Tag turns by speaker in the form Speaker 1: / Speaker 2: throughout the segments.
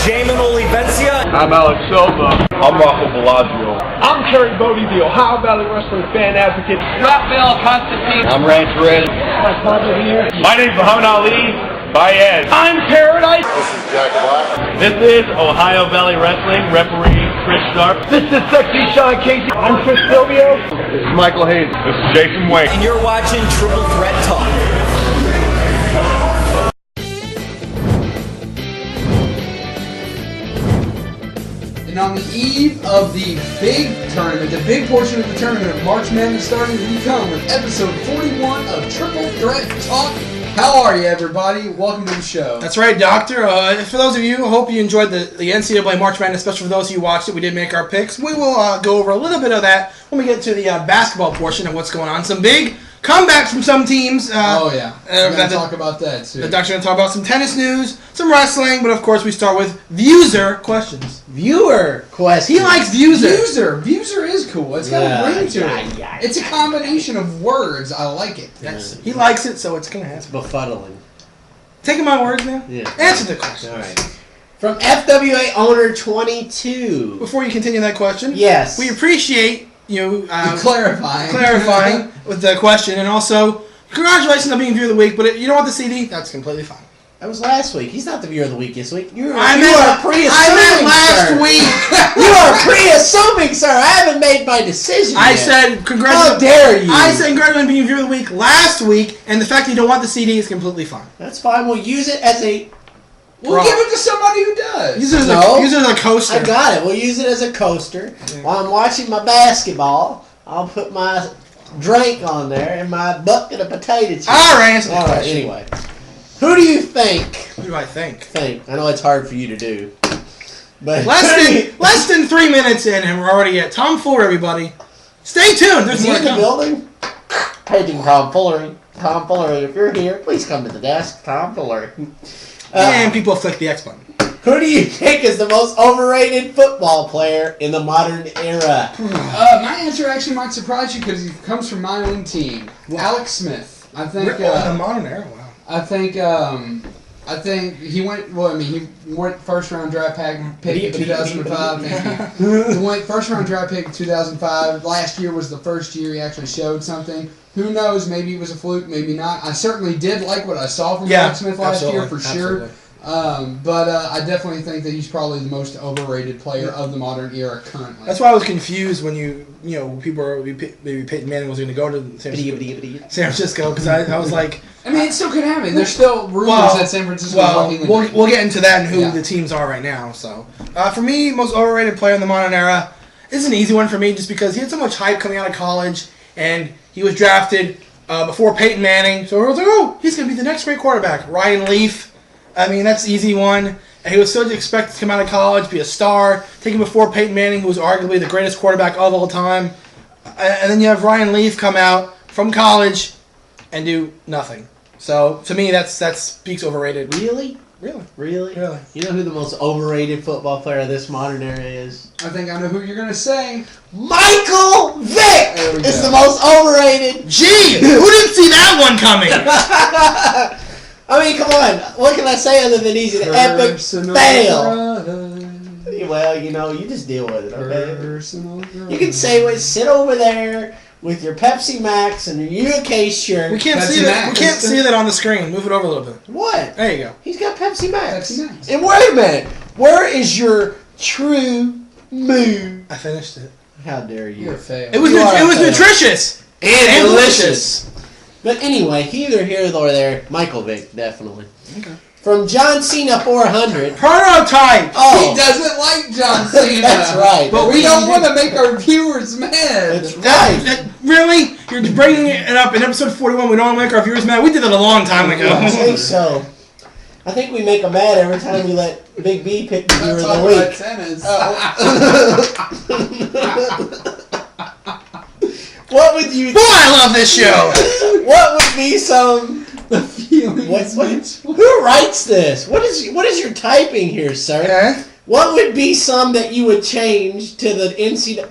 Speaker 1: Jamin Olivencia.
Speaker 2: I'm Alex Silva. I'm Rocco Bellagio.
Speaker 3: I'm Kerry Bodie, the Ohio Valley Wrestling fan advocate.
Speaker 4: Raphael Constantine.
Speaker 2: I'm Rance Red.
Speaker 3: My name's Muhammad Ali. Baez. I'm Paradise.
Speaker 2: This is Jack Black.
Speaker 3: This is Ohio Valley Wrestling referee Chris Sharp. This is Sexy Sean Casey. I'm Chris Silvio.
Speaker 2: This is Michael Hayes. This is Jason Wayne.
Speaker 1: And you're watching Triple Threat Talk.
Speaker 5: And on the eve of the big tournament, the big portion of the tournament of March Madness starting, we come with episode 41 of Triple Threat Talk. How are you, everybody? Welcome to the show.
Speaker 6: That's right, Doctor. For those of you, I hope you enjoyed the NCAA March Madness, especially for those of you who watched it. We did make our picks. We will go over a little bit of that when we get to the basketball portion of what's going on. Some big comebacks from some teams.
Speaker 5: We're going to talk about that, too.
Speaker 6: The Doctor's going to talk about some tennis news, some wrestling, but of course we start with viewer questions.
Speaker 7: Viewer questions.
Speaker 6: He likes viewer.
Speaker 5: Viewer is cool. It's got a ring to it. It's a combination of words. I like it.
Speaker 6: He likes it, so it's going to
Speaker 7: It's
Speaker 6: happen.
Speaker 7: befuddling.
Speaker 6: Take my words, man.
Speaker 7: Yeah.
Speaker 6: Answer the question.
Speaker 7: All right. From FWA Owner 22.
Speaker 6: Before you continue that question,
Speaker 7: Yes.
Speaker 6: we appreciate you
Speaker 5: clarifying
Speaker 6: with the question, and also congratulations on being Viewer of the Week. But if you don't want the CD, that's completely fine.
Speaker 7: That was last week. He's not the Viewer of the Week this week. You
Speaker 6: I
Speaker 7: are
Speaker 6: meant
Speaker 7: pre-assuming,
Speaker 6: last
Speaker 7: sir.
Speaker 6: week.
Speaker 7: You are pre-assuming, sir. I haven't made my decision
Speaker 6: I
Speaker 7: yet.
Speaker 6: said
Speaker 7: How
Speaker 6: congratulations.
Speaker 7: dare you?
Speaker 6: I said congratulations on being Viewer of the Week last week, and the fact that you don't want the CD is completely fine.
Speaker 7: That's fine. We'll use it as a...
Speaker 5: We'll give it to somebody who does.
Speaker 6: Use it as a coaster.
Speaker 7: I got it. We'll use it as a coaster. While I'm watching my basketball, I'll put my drink on there and my bucket of potato chips.
Speaker 6: All right, answer the
Speaker 7: All right,
Speaker 6: question.
Speaker 7: anyway. Who do you think?
Speaker 6: Who do I think?
Speaker 7: I know it's hard for you to do. But
Speaker 6: Less than 3 minutes in, and we're already at Tom Fuller, everybody. Stay tuned. There's
Speaker 7: Is he
Speaker 6: more
Speaker 7: in
Speaker 6: to
Speaker 7: the
Speaker 6: come.
Speaker 7: building? Paging Tom Fullery. Tom Fullery, if you're here, please come to the desk. Tom Fullery.
Speaker 6: And people flick the X button.
Speaker 7: Who do you think is the most overrated football player in the modern era?
Speaker 5: My answer actually might surprise you because he comes from my own team. Alex Smith. I think...
Speaker 6: the modern era, wow.
Speaker 5: I think he went. Well, I mean, he went first round draft pick in 2005. He went first round draft pick in 2005. Last year was the first year he actually showed something. Who knows? Maybe it was a fluke. Maybe not. I certainly did like what I saw from Alex Smith last year for sure. But I definitely think that he's probably the most overrated player of the modern era currently.
Speaker 6: That's why I was confused when people were maybe Peyton Manning was going to go to San Francisco because I was like,
Speaker 5: I mean, it still could happen. There's still rumors that San Francisco is looking.
Speaker 6: We'll get into that and who the teams are right now. So for me, most overrated player in the modern era is an easy one for me just because he had so much hype coming out of college and he was drafted before Peyton Manning. So everyone's like, oh, he's going to be the next great quarterback. Ryan Leaf. I mean, that's an easy one. And he was so expected to come out of college, be a star, taken before Peyton Manning, who was arguably the greatest quarterback of all time. And then you have Ryan Leaf come out from college and do nothing. So, to me, that speaks overrated.
Speaker 7: Really?
Speaker 6: Really?
Speaker 7: You know who the most overrated football player of this modern era is?
Speaker 5: I think I know who you're going to say.
Speaker 7: Michael Vick is the most overrated.
Speaker 6: Gee, who didn't see that one coming?
Speaker 7: I mean, come on. What can I say other than he's an epic fail? Well, you just deal with it, okay? You can say, sit over there with your Pepsi Max and your UK shirt.
Speaker 6: We can't see that. We can't see that on the screen. Move it over a little bit.
Speaker 7: What?
Speaker 6: There you go.
Speaker 7: He's got Pepsi Max.
Speaker 5: Pepsi Max.
Speaker 7: And wait a minute. Where is your true mood?
Speaker 6: I finished it.
Speaker 7: How dare you?
Speaker 5: You're a fail.
Speaker 6: It was nutritious
Speaker 7: and delicious. But anyway, either here or there, Michael Vick, definitely.
Speaker 6: Okay.
Speaker 7: From John Cena 400.
Speaker 6: Prototype!
Speaker 7: Oh.
Speaker 5: He doesn't like John Cena.
Speaker 7: That's right.
Speaker 5: But we don't want to make our viewers mad.
Speaker 7: That's right.
Speaker 6: Really? You're bringing it up in episode 41. We don't want to make our viewers mad. We did that a long time ago.
Speaker 7: I think so. I think we make them mad every time we let Big B pick the viewer of the week.
Speaker 5: Tennis.
Speaker 7: What would you...
Speaker 6: Boy, I love this show!
Speaker 7: What would be some... Who writes this? What is your typing here, sir?
Speaker 6: Okay.
Speaker 7: What would be some that you would change to the NCAA?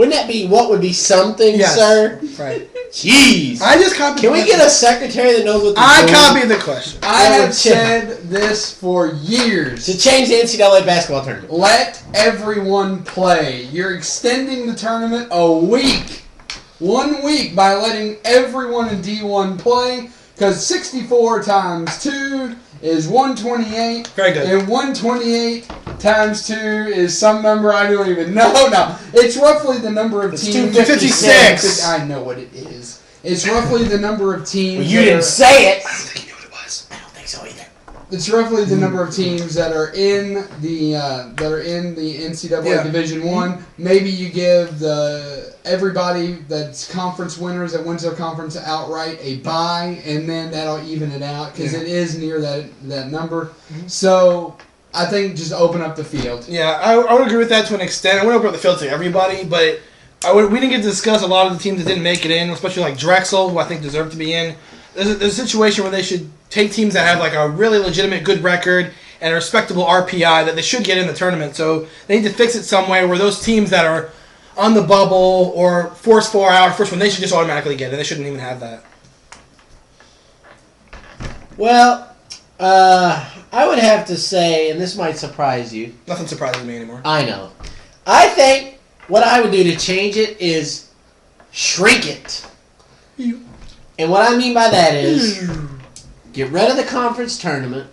Speaker 7: Wouldn't that be what would be something,
Speaker 6: Yes.
Speaker 7: sir?
Speaker 6: Right.
Speaker 7: Jeez.
Speaker 6: I just copied.
Speaker 7: Can we get a secretary that knows what to
Speaker 6: I
Speaker 7: do?
Speaker 6: copied the question.
Speaker 5: I have said this for years.
Speaker 7: To change the NCAA basketball tournament.
Speaker 5: Let everyone play. You're extending the tournament a week. 1 week by letting everyone in D1 play. Because 64 times 2 is 128.
Speaker 6: Very good.
Speaker 5: And 128 times 2 is some number I don't even know. No, it's roughly the number of
Speaker 7: It's
Speaker 5: teams.
Speaker 6: 256.
Speaker 5: I know what it is. It's roughly the number of teams.
Speaker 7: Well, you
Speaker 5: that
Speaker 7: didn't
Speaker 5: are-
Speaker 7: say it.
Speaker 6: I don't think you know what it was.
Speaker 7: I don't think so either.
Speaker 5: It's roughly the number of teams that are in the NCAA
Speaker 6: Yeah.
Speaker 5: Division One. Maybe you give everybody that's conference winners that wins their conference outright a bye, and then that'll even it out because it is near that number. So I think just open up the field.
Speaker 6: Yeah, I would agree with that to an extent. I wouldn't open up the field to everybody, but we didn't get to discuss a lot of the teams that didn't make it in, especially like Drexel, who I think deserved to be in. There's a situation where they should take teams that have like a really legitimate good record and a respectable RPI that they should get in the tournament. So they need to fix it some way where those teams that are on the bubble or force 4 out, first one, they should just automatically get it. They shouldn't even have that.
Speaker 7: Well, I would have to say, and this might surprise you.
Speaker 6: Nothing surprises me anymore.
Speaker 7: I know. I think what I would do to change it is shrink it. And what I mean by that is get rid of the conference tournament,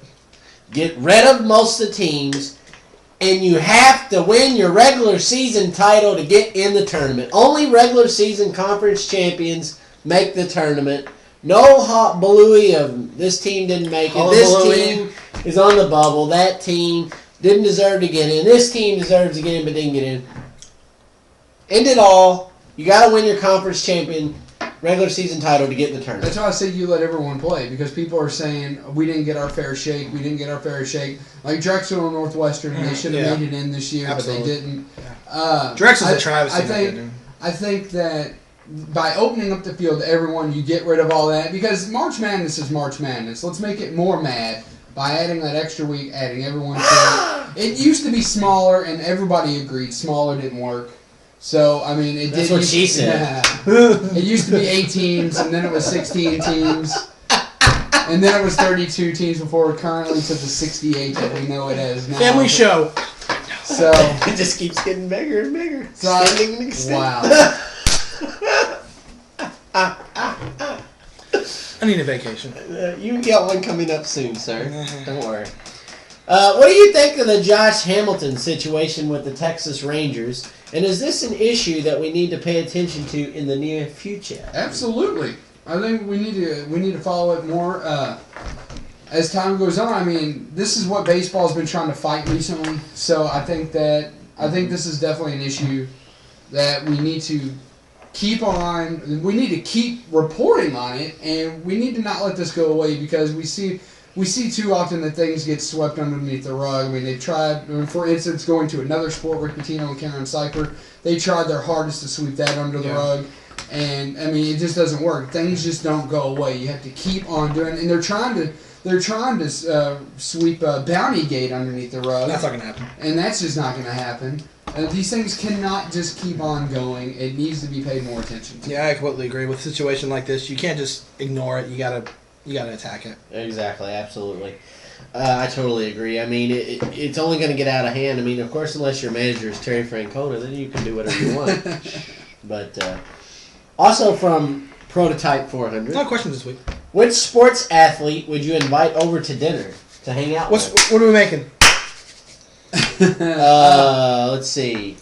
Speaker 7: get rid of most of the teams, and you have to win your regular season title to get in the tournament. Only regular season conference champions make the tournament. No hot balooey of this team didn't make it. This team is on the bubble. That team didn't deserve to get in. This team deserves to get in but didn't get in. End it all. You got to win your conference champion regular season title to get in the tournament.
Speaker 5: That's why I say you let everyone play, because people are saying we didn't get our fair shake. We didn't get our fair shake. Like Drexel and Northwestern, they should have made it in this year,
Speaker 6: Absolutely.
Speaker 5: but they didn't.
Speaker 6: Drexel's a travesty.
Speaker 5: I think that by opening up the field to everyone, you get rid of all that, because March Madness is March Madness. Let's make it more mad by adding that extra week, adding everyone to it. It used to be smaller, and everybody agreed smaller didn't work. So, I mean, it
Speaker 7: That's
Speaker 5: did.
Speaker 7: what she said.
Speaker 5: It used to be 8 teams, and then it was 16 teams, and then it was 32 teams before currently to the 68 that we know it as now.
Speaker 6: Family show.
Speaker 5: So
Speaker 7: It just keeps getting bigger and bigger.
Speaker 5: So I-
Speaker 7: Extending and extending.
Speaker 5: wow.
Speaker 6: I need a vacation.
Speaker 7: You can get one coming up soon, sir. Don't worry. What do you think of the Josh Hamilton situation with the Texas Rangers? And is this an issue that we need to pay attention to in the near future?
Speaker 5: Absolutely. I think we need to follow it more as time goes on. I mean, this is what baseball's been trying to fight recently. So I think this is definitely an issue that we need to keep on. We need to keep reporting on it, and we need to not let this go away, because we see too often that things get swept underneath the rug. I mean, they tried, for instance, going to another sport, Rick Pitino and Karen Cypher, they tried their hardest to sweep that under the rug. And, I mean, it just doesn't work. Things just don't go away. You have to keep on doing it. And they're trying to sweep Bountygate underneath the rug.
Speaker 6: That's not going to happen.
Speaker 5: And that's just not going to happen. These things cannot just keep on going. It needs to be paid more attention to.
Speaker 6: Yeah, I completely agree. With a situation like this, you can't just ignore it. You gotta attack it.
Speaker 7: Exactly, absolutely. I totally agree. I mean, it's only going to get out of hand. I mean, of course, unless your manager is Terry Francona, then you can do whatever you want. But also from Prototype 400,
Speaker 6: No questions this week.
Speaker 7: which sports athlete would you invite over to dinner to hang out with?
Speaker 6: What are we making?
Speaker 7: Let's see.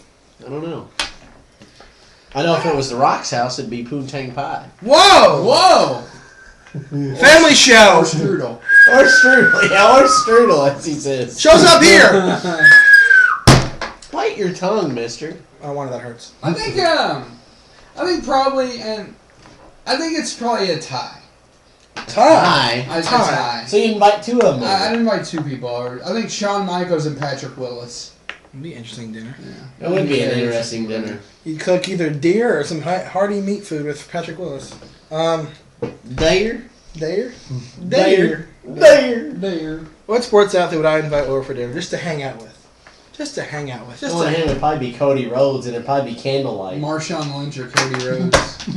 Speaker 7: I don't know. I know if it was the Rock's house, it'd be Poontang Pie.
Speaker 6: Whoa!
Speaker 5: Whoa!
Speaker 6: Family show!
Speaker 5: Or strudel.
Speaker 7: Or strudel. Yeah, or strudel, as he says.
Speaker 6: Show's up here!
Speaker 7: Bite your tongue, mister.
Speaker 6: Oh, one of that hurts.
Speaker 5: I think it's probably a tie.
Speaker 7: Tie.
Speaker 5: A tie.
Speaker 7: So you invite two of them.
Speaker 5: I'd invite two people over. I think Shawn Michaels and Patrick Willis.
Speaker 6: It'd be an interesting dinner.
Speaker 7: That would be an interesting dinner.
Speaker 6: You'd cook either deer or some hearty meat food with Patrick Willis.
Speaker 7: Dare?
Speaker 6: Dare?
Speaker 7: Dare. Dare.
Speaker 5: There.
Speaker 6: What sports athlete would I invite over for dinner just to hang out with? Just to hang out with.
Speaker 7: Just on him would probably be Cody Rhodes, and it'd probably be Candlelight.
Speaker 5: Marshawn Lynch or Cody Rhodes.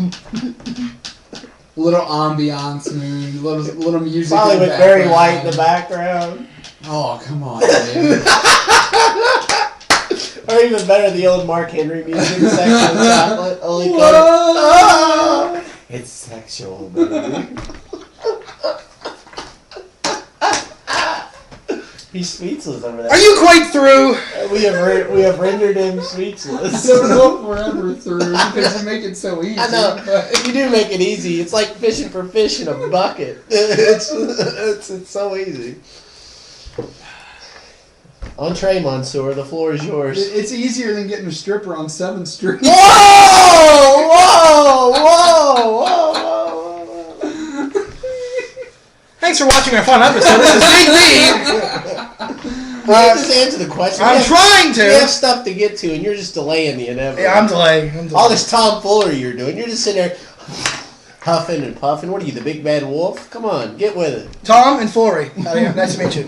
Speaker 5: Little ambiance mood, little music.
Speaker 7: Probably
Speaker 5: in the
Speaker 7: with Barry
Speaker 5: background.
Speaker 7: White in the background.
Speaker 5: Oh, come on, man.
Speaker 7: Or even better, the old Mark Henry music section of chocolate. Only
Speaker 5: Whoa!
Speaker 7: oh, it's sexual, baby. He's speechless over there.
Speaker 6: Are you quite through?
Speaker 7: We have rendered him speechless.
Speaker 5: Don't go forever through because you make it so easy.
Speaker 7: I know.
Speaker 5: But
Speaker 7: You do make it easy. It's like fishing for fish in a bucket. It's so easy. Entree, Monsieur. The floor is yours.
Speaker 5: it's easier than getting a stripper on 7th Street.
Speaker 7: Whoa! Whoa! Whoa! Whoa! Whoa!
Speaker 6: Thanks for watching our fun episode. This is Big D.
Speaker 7: Just answer the question.
Speaker 6: I'm trying
Speaker 7: We have
Speaker 6: to.
Speaker 7: stuff to get to, and you're just delaying the inevitable.
Speaker 6: Yeah, I'm delaying.
Speaker 7: All this tomfoolery you're doing. You're just sitting there huffing and puffing. What are you, the big bad wolf? Come on, get with it.
Speaker 6: Tom and Flory. Nice to meet you.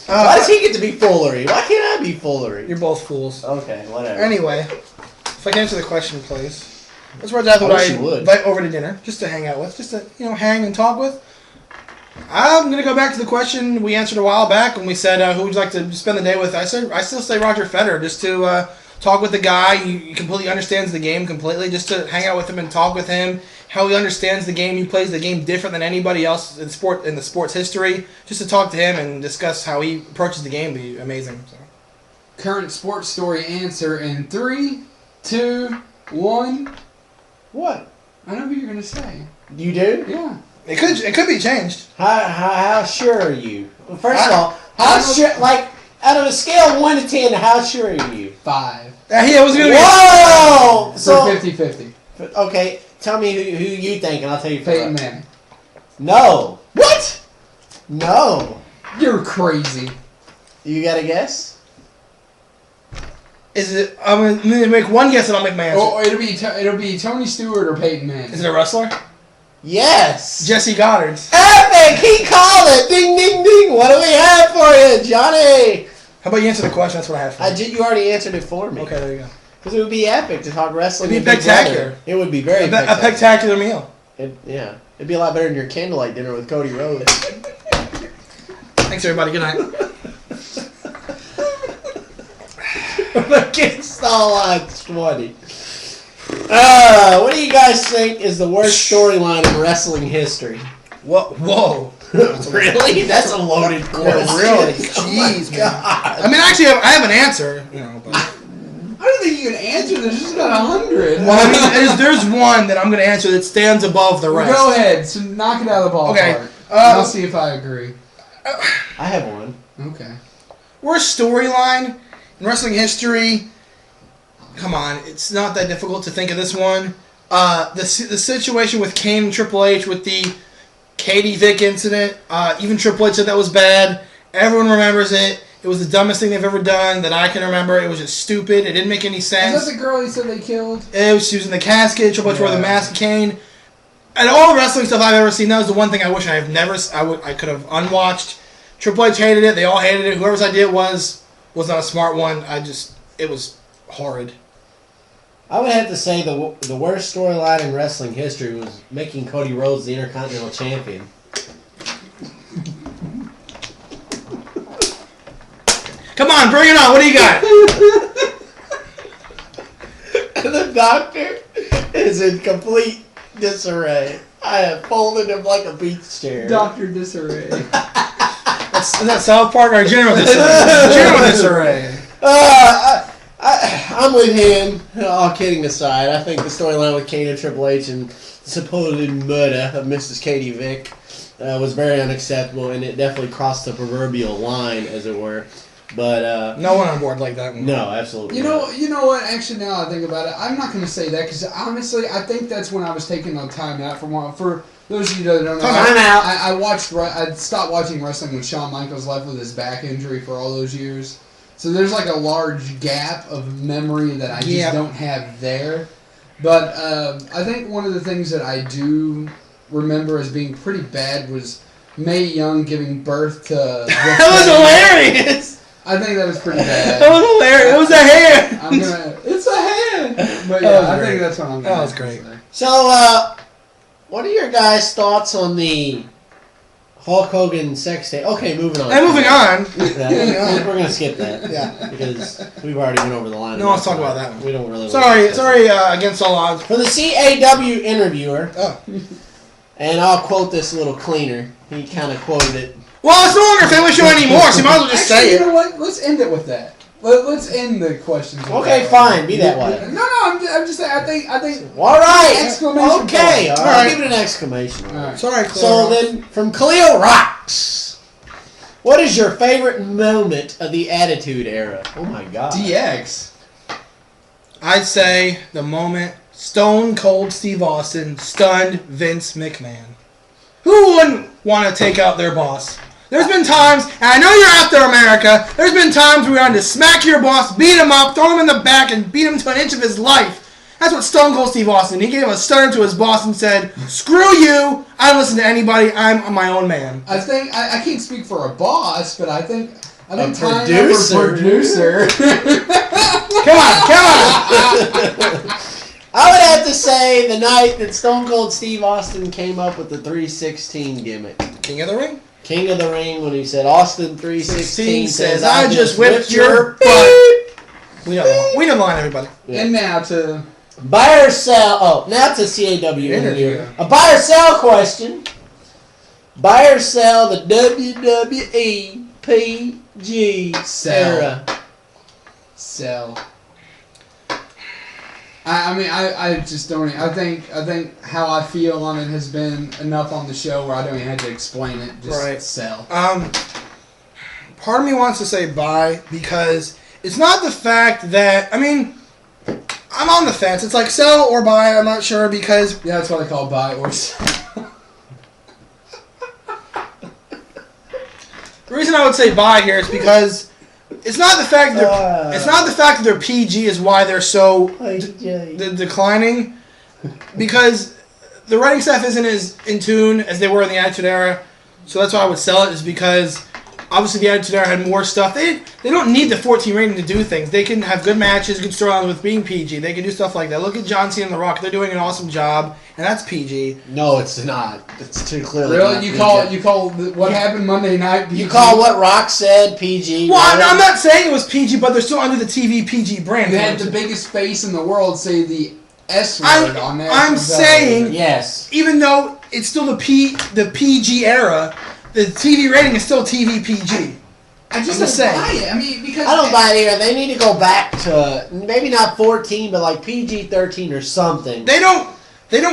Speaker 7: Why does he get to be foolery? Why can't I be foolery?
Speaker 6: You're both fools.
Speaker 7: Okay, whatever.
Speaker 6: Anyway, if I can answer the question, please. That's where I thought
Speaker 7: wish
Speaker 6: I'd
Speaker 7: you would.
Speaker 6: invite over to dinner, just to hang out with, just to hang and talk with. I'm gonna go back to the question we answered a while back when we said who would you like to spend the day with. I still say Roger Federer, just to talk with the guy. He completely understands the game completely. Just to hang out with him and talk with him, how he understands the game. He plays the game different than anybody else in the sports history. Just to talk to him and discuss how he approaches the game would be amazing. So.
Speaker 5: Current sports story answer in 3, 2, 1.
Speaker 7: What?
Speaker 5: I know who you're gonna say.
Speaker 7: You do?
Speaker 5: Yeah.
Speaker 6: It could be changed.
Speaker 7: How sure are you? Well, first of all, how sure? Like out of a scale of 1 to 10, how sure are you?
Speaker 5: 5.
Speaker 6: Yeah, it was gonna be.
Speaker 7: Whoa!
Speaker 5: So 50-50.
Speaker 7: Okay, tell me who you think, and I'll tell you.
Speaker 5: Peyton Manning.
Speaker 7: No. What? No.
Speaker 5: You're crazy.
Speaker 7: You got a guess?
Speaker 6: Is it? I'm gonna make one guess and I'll make my answer.
Speaker 5: Oh, it'll be Tony Stewart or Peyton Manning.
Speaker 6: Is it a wrestler?
Speaker 7: Yes.
Speaker 6: Jesse Goddard.
Speaker 7: Epic! He called it! Ding, ding, ding! What do we have for you, Johnny?
Speaker 6: How about you answer the question? That's what I have for you.
Speaker 7: You already answered it for me.
Speaker 6: Okay, there you go.
Speaker 7: Because it would be epic to talk wrestling.
Speaker 6: It'd be
Speaker 7: with Big
Speaker 6: spectacular.
Speaker 7: Brother. It would be very
Speaker 6: A
Speaker 7: spectacular.
Speaker 6: spectacular meal.
Speaker 7: Yeah. It'd be a lot better than your candlelight dinner with Cody Rhodes.
Speaker 6: Thanks, everybody. Good night.
Speaker 7: Against all odds, 20. What do you guys think is the worst storyline in wrestling history?
Speaker 6: Whoa.
Speaker 7: Really? That's a loaded question.
Speaker 6: Really?
Speaker 7: Oh my
Speaker 6: Jeez, man.
Speaker 7: God.
Speaker 6: I mean, actually, I have an answer. But.
Speaker 5: I don't think you can answer. There's just about 100.
Speaker 6: Well, I mean, there's one that I'm going to answer that stands above the rest.
Speaker 5: Go ahead. So knock it out of the ballpark.
Speaker 6: Okay,
Speaker 5: And I'll see if I agree.
Speaker 7: I have one.
Speaker 5: Okay.
Speaker 6: Worst storyline in wrestling history. Come on, it's not that difficult to think of this one. The situation with Kane and Triple H with the Katie Vick incident. Even Triple H said that was bad. Everyone remembers it. It was the dumbest thing they've ever done that I can remember. It was just stupid. It didn't make any sense.
Speaker 5: Is that the girl he said they killed?
Speaker 6: She was in the casket. Triple H wore the mask of Kane. And all the wrestling stuff I've ever seen, that was the one thing I wish I could have unwatched. Triple H hated it. They all hated it. Whoever's idea it was not a smart one. It was horrid.
Speaker 7: I would have to say the worst storyline in wrestling history was making Cody Rhodes the Intercontinental Champion.
Speaker 6: Come on, bring it on. What do you got?
Speaker 7: The doctor is in complete disarray. I have folded him like a beach chair.
Speaker 5: Dr. Disarray.
Speaker 6: Is that South Park or General Disarray? General Disarray.
Speaker 7: I'm with him. All kidding aside, I think the storyline with Kane and Triple H and the supposed murder of Mrs. Katie Vick was very unacceptable, and it definitely crossed the proverbial line, as it were. But
Speaker 6: no one on board like that.
Speaker 7: No, absolutely.
Speaker 5: You know what? Actually, now I think about it, I'm not going to say that because honestly, I think that's when I was taking a time out for a while. For those of you that don't know, I stopped watching wrestling when Shawn Michaels left with his back injury for all those years. So there's like a large gap of memory that I just don't have there. But I think one of the things that I do remember as being pretty bad was Mae Young giving birth to.
Speaker 7: That was hilarious.
Speaker 5: I think that was pretty bad.
Speaker 6: That was hilarious. It was a hand.
Speaker 5: It's a hand. But yeah, I think that's what I'm gonna
Speaker 6: That was great.
Speaker 5: say.
Speaker 7: So, what are your guys' thoughts on the Hulk Hogan sex tape? Okay, moving on.
Speaker 6: And moving on.
Speaker 7: Yeah, we're gonna skip that.
Speaker 6: Yeah.
Speaker 7: Because we've already went over the line.
Speaker 6: No, let's talk about that one.
Speaker 7: We don't really.
Speaker 6: Sorry, against all odds.
Speaker 7: For the CAW interviewer,
Speaker 6: Oh.
Speaker 7: and I'll quote this a little cleaner. He kind of quoted it.
Speaker 6: Well, it's no longer a family show anymore, so you might as well just
Speaker 5: Actually,
Speaker 6: say
Speaker 5: you
Speaker 6: it.
Speaker 5: know what? Let's end it with that. Let's end the questions. with
Speaker 7: Okay,
Speaker 5: that.
Speaker 7: fine. Be that way.
Speaker 5: No, I'm just saying. I think.
Speaker 7: All right.
Speaker 5: Exclamation
Speaker 7: Okay.
Speaker 5: point.
Speaker 7: All right. Give it an exclamation.
Speaker 5: All right.
Speaker 6: Sorry, Cleo.
Speaker 7: So then, from Cleo Rocks, what is your favorite moment of the Attitude Era? Oh my God.
Speaker 5: DX.
Speaker 6: I'd say the moment Stone Cold Steve Austin stunned Vince McMahon. Who wouldn't want to take out their boss? There's been times, and I know you're out there, America, there's been times we wanted to smack your boss, beat him up, throw him in the back, and beat him to an inch of his life. That's what Stone Cold Steve Austin, he gave a stunner to his boss and said, screw you, I don't listen to anybody, I'm my own man.
Speaker 5: I think I can't speak for a boss, but I think time
Speaker 7: producer.
Speaker 5: for producer.
Speaker 6: Come on.
Speaker 7: I would have to say the night that Stone Cold Steve Austin came up with the 316 gimmick.
Speaker 6: King of the Ring?
Speaker 7: King of the Ring, when he said Austin 316 says,
Speaker 6: I just whipped your
Speaker 7: butt.
Speaker 6: We know the line, everybody.
Speaker 7: Yeah.
Speaker 5: And now to
Speaker 7: Buy or sell. Oh, now to CAW interview. A buy or sell question. Buy or sell the WWE PG era.
Speaker 5: sell. I just don't. I think how I feel on it has been enough on the show where I don't even have to explain it. Just
Speaker 6: Right.
Speaker 5: sell.
Speaker 6: Part of me wants to say buy because it's not the fact that I'm on the fence. It's like sell or buy. I'm not sure because
Speaker 5: Yeah, that's what I call buy or sell.
Speaker 6: the reason I would say buy here is because it's not the fact that they're PG is why they're so declining, because the writing staff isn't as in tune as they were in the Attitude Era, so that's why I would sell it. Is because obviously the Attitude Era had more stuff. They don't need the 14 rating to do things. They can have good matches, good storylines with being PG. They can do stuff like that. Look at John Cena and The Rock. They're doing an awesome job, and that's PG.
Speaker 7: No, it's not. It's too clearly.
Speaker 5: Really?
Speaker 7: not
Speaker 5: You
Speaker 7: PG.
Speaker 5: call what happened Monday night? PG?
Speaker 7: You call what Rock said PG?
Speaker 6: Well,
Speaker 7: really?
Speaker 6: I'm not saying it was PG, but they're still under the TV PG brand.
Speaker 5: You had the biggest face in the world say the S word on that.
Speaker 6: I'm saying,
Speaker 7: Yes.
Speaker 6: even though it's still the PG era, the TV rating is still TV PG.
Speaker 5: I just
Speaker 6: I'm
Speaker 5: don't
Speaker 6: just saying.
Speaker 5: buy it. Because
Speaker 7: I don't buy it either. They need to go back to maybe not 14, but like PG-13 or something.
Speaker 6: They don't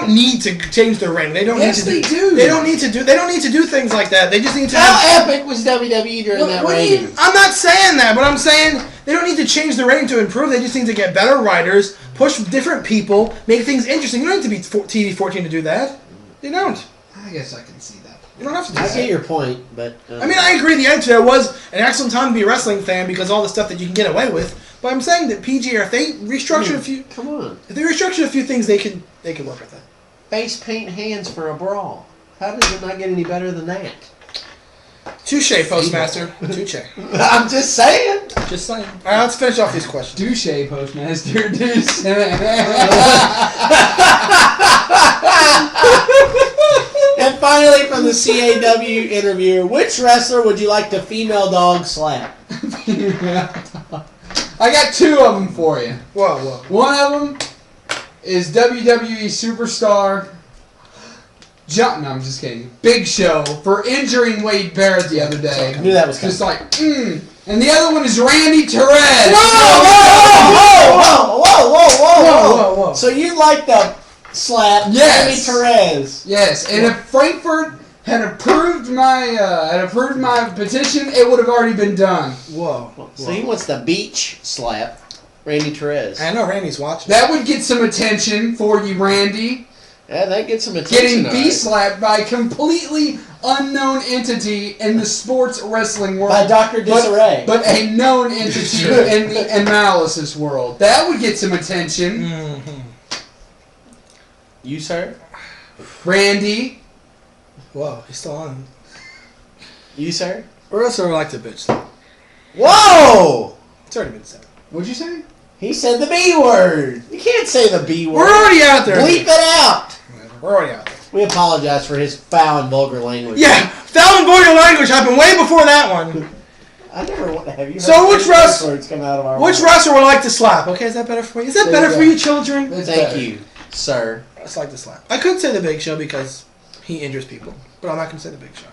Speaker 6: need to change their rating. They don't
Speaker 5: Yes,
Speaker 6: need to
Speaker 5: they do.
Speaker 6: They don't need to do things like that. They just need to
Speaker 7: How epic was WWE during that
Speaker 5: what do
Speaker 7: rating?
Speaker 5: you-
Speaker 6: I'm not saying that, but I'm saying they don't need to change the rating to improve. They just need to get better writers, push different people, make things interesting. You don't need to be TV 14 to do that. You don't.
Speaker 5: I guess I can see that.
Speaker 6: You don't have to do
Speaker 7: I
Speaker 6: that.
Speaker 7: get your point, but
Speaker 6: I agree. The Attitude Era was an excellent time to be a wrestling fan because all the stuff that you can get away with. But I'm saying that PG, if they restructure
Speaker 7: come on,
Speaker 6: a few things, they can work with that.
Speaker 7: face paint hands for a brawl. How does it not get any better than that?
Speaker 6: Touche, Postmaster. Touche.
Speaker 7: I'm just saying.
Speaker 6: Just saying. All right, let's finish off these questions.
Speaker 5: Douche, Postmaster. Douche.
Speaker 7: And finally, from the CAW interviewer, which wrestler would you like to female dog slap?
Speaker 5: I got two of them for you.
Speaker 6: Whoa.
Speaker 5: One of them is WWE superstar. No, I'm just kidding. Big Show for injuring Wade Barrett the other day.
Speaker 7: I knew that was
Speaker 5: Just
Speaker 7: coming.
Speaker 5: like, And the other one is Randy Torres.
Speaker 7: Whoa. So you like the slap
Speaker 5: Yes.
Speaker 7: Randy Torres?
Speaker 5: Yes, and if Frankfurt had approved my petition, it would have already been done.
Speaker 6: Whoa.
Speaker 7: So he wants the beach slap Randy Torres.
Speaker 6: I know Randy's watching.
Speaker 5: That would get some attention for you, Randy.
Speaker 7: Yeah, that gets some attention.
Speaker 5: Getting
Speaker 7: all
Speaker 5: B
Speaker 7: right.
Speaker 5: slapped by a completely unknown entity in the sports wrestling world.
Speaker 7: By Dr. Disarray.
Speaker 5: But a known entity in the analysis world. That would get some attention.
Speaker 6: Mm-hmm.
Speaker 7: You, sir?
Speaker 5: Randy.
Speaker 6: Whoa, he's still on.
Speaker 7: You, sir?
Speaker 6: Or else I like to bitch slap.
Speaker 7: Whoa!
Speaker 6: It's already been said.
Speaker 5: What'd you say?
Speaker 7: He said the B word. You can't say the B word.
Speaker 6: We're already out there.
Speaker 7: Bleep it out.
Speaker 6: Whatever. We're already out there.
Speaker 7: We apologize for his foul and vulgar language.
Speaker 6: Yeah, foul and vulgar language happened way before that one.
Speaker 7: I never have you heard
Speaker 6: So which
Speaker 7: words come out of our
Speaker 6: Which
Speaker 7: mouth?
Speaker 6: wrestler would like to slap? Okay, is that better for you? Is that better for you, children?
Speaker 5: It's
Speaker 7: Thank
Speaker 5: better.
Speaker 7: you, sir.
Speaker 6: I just like to slap. I could say the Big Show because he injures people, but I'm not going to say the Big Show.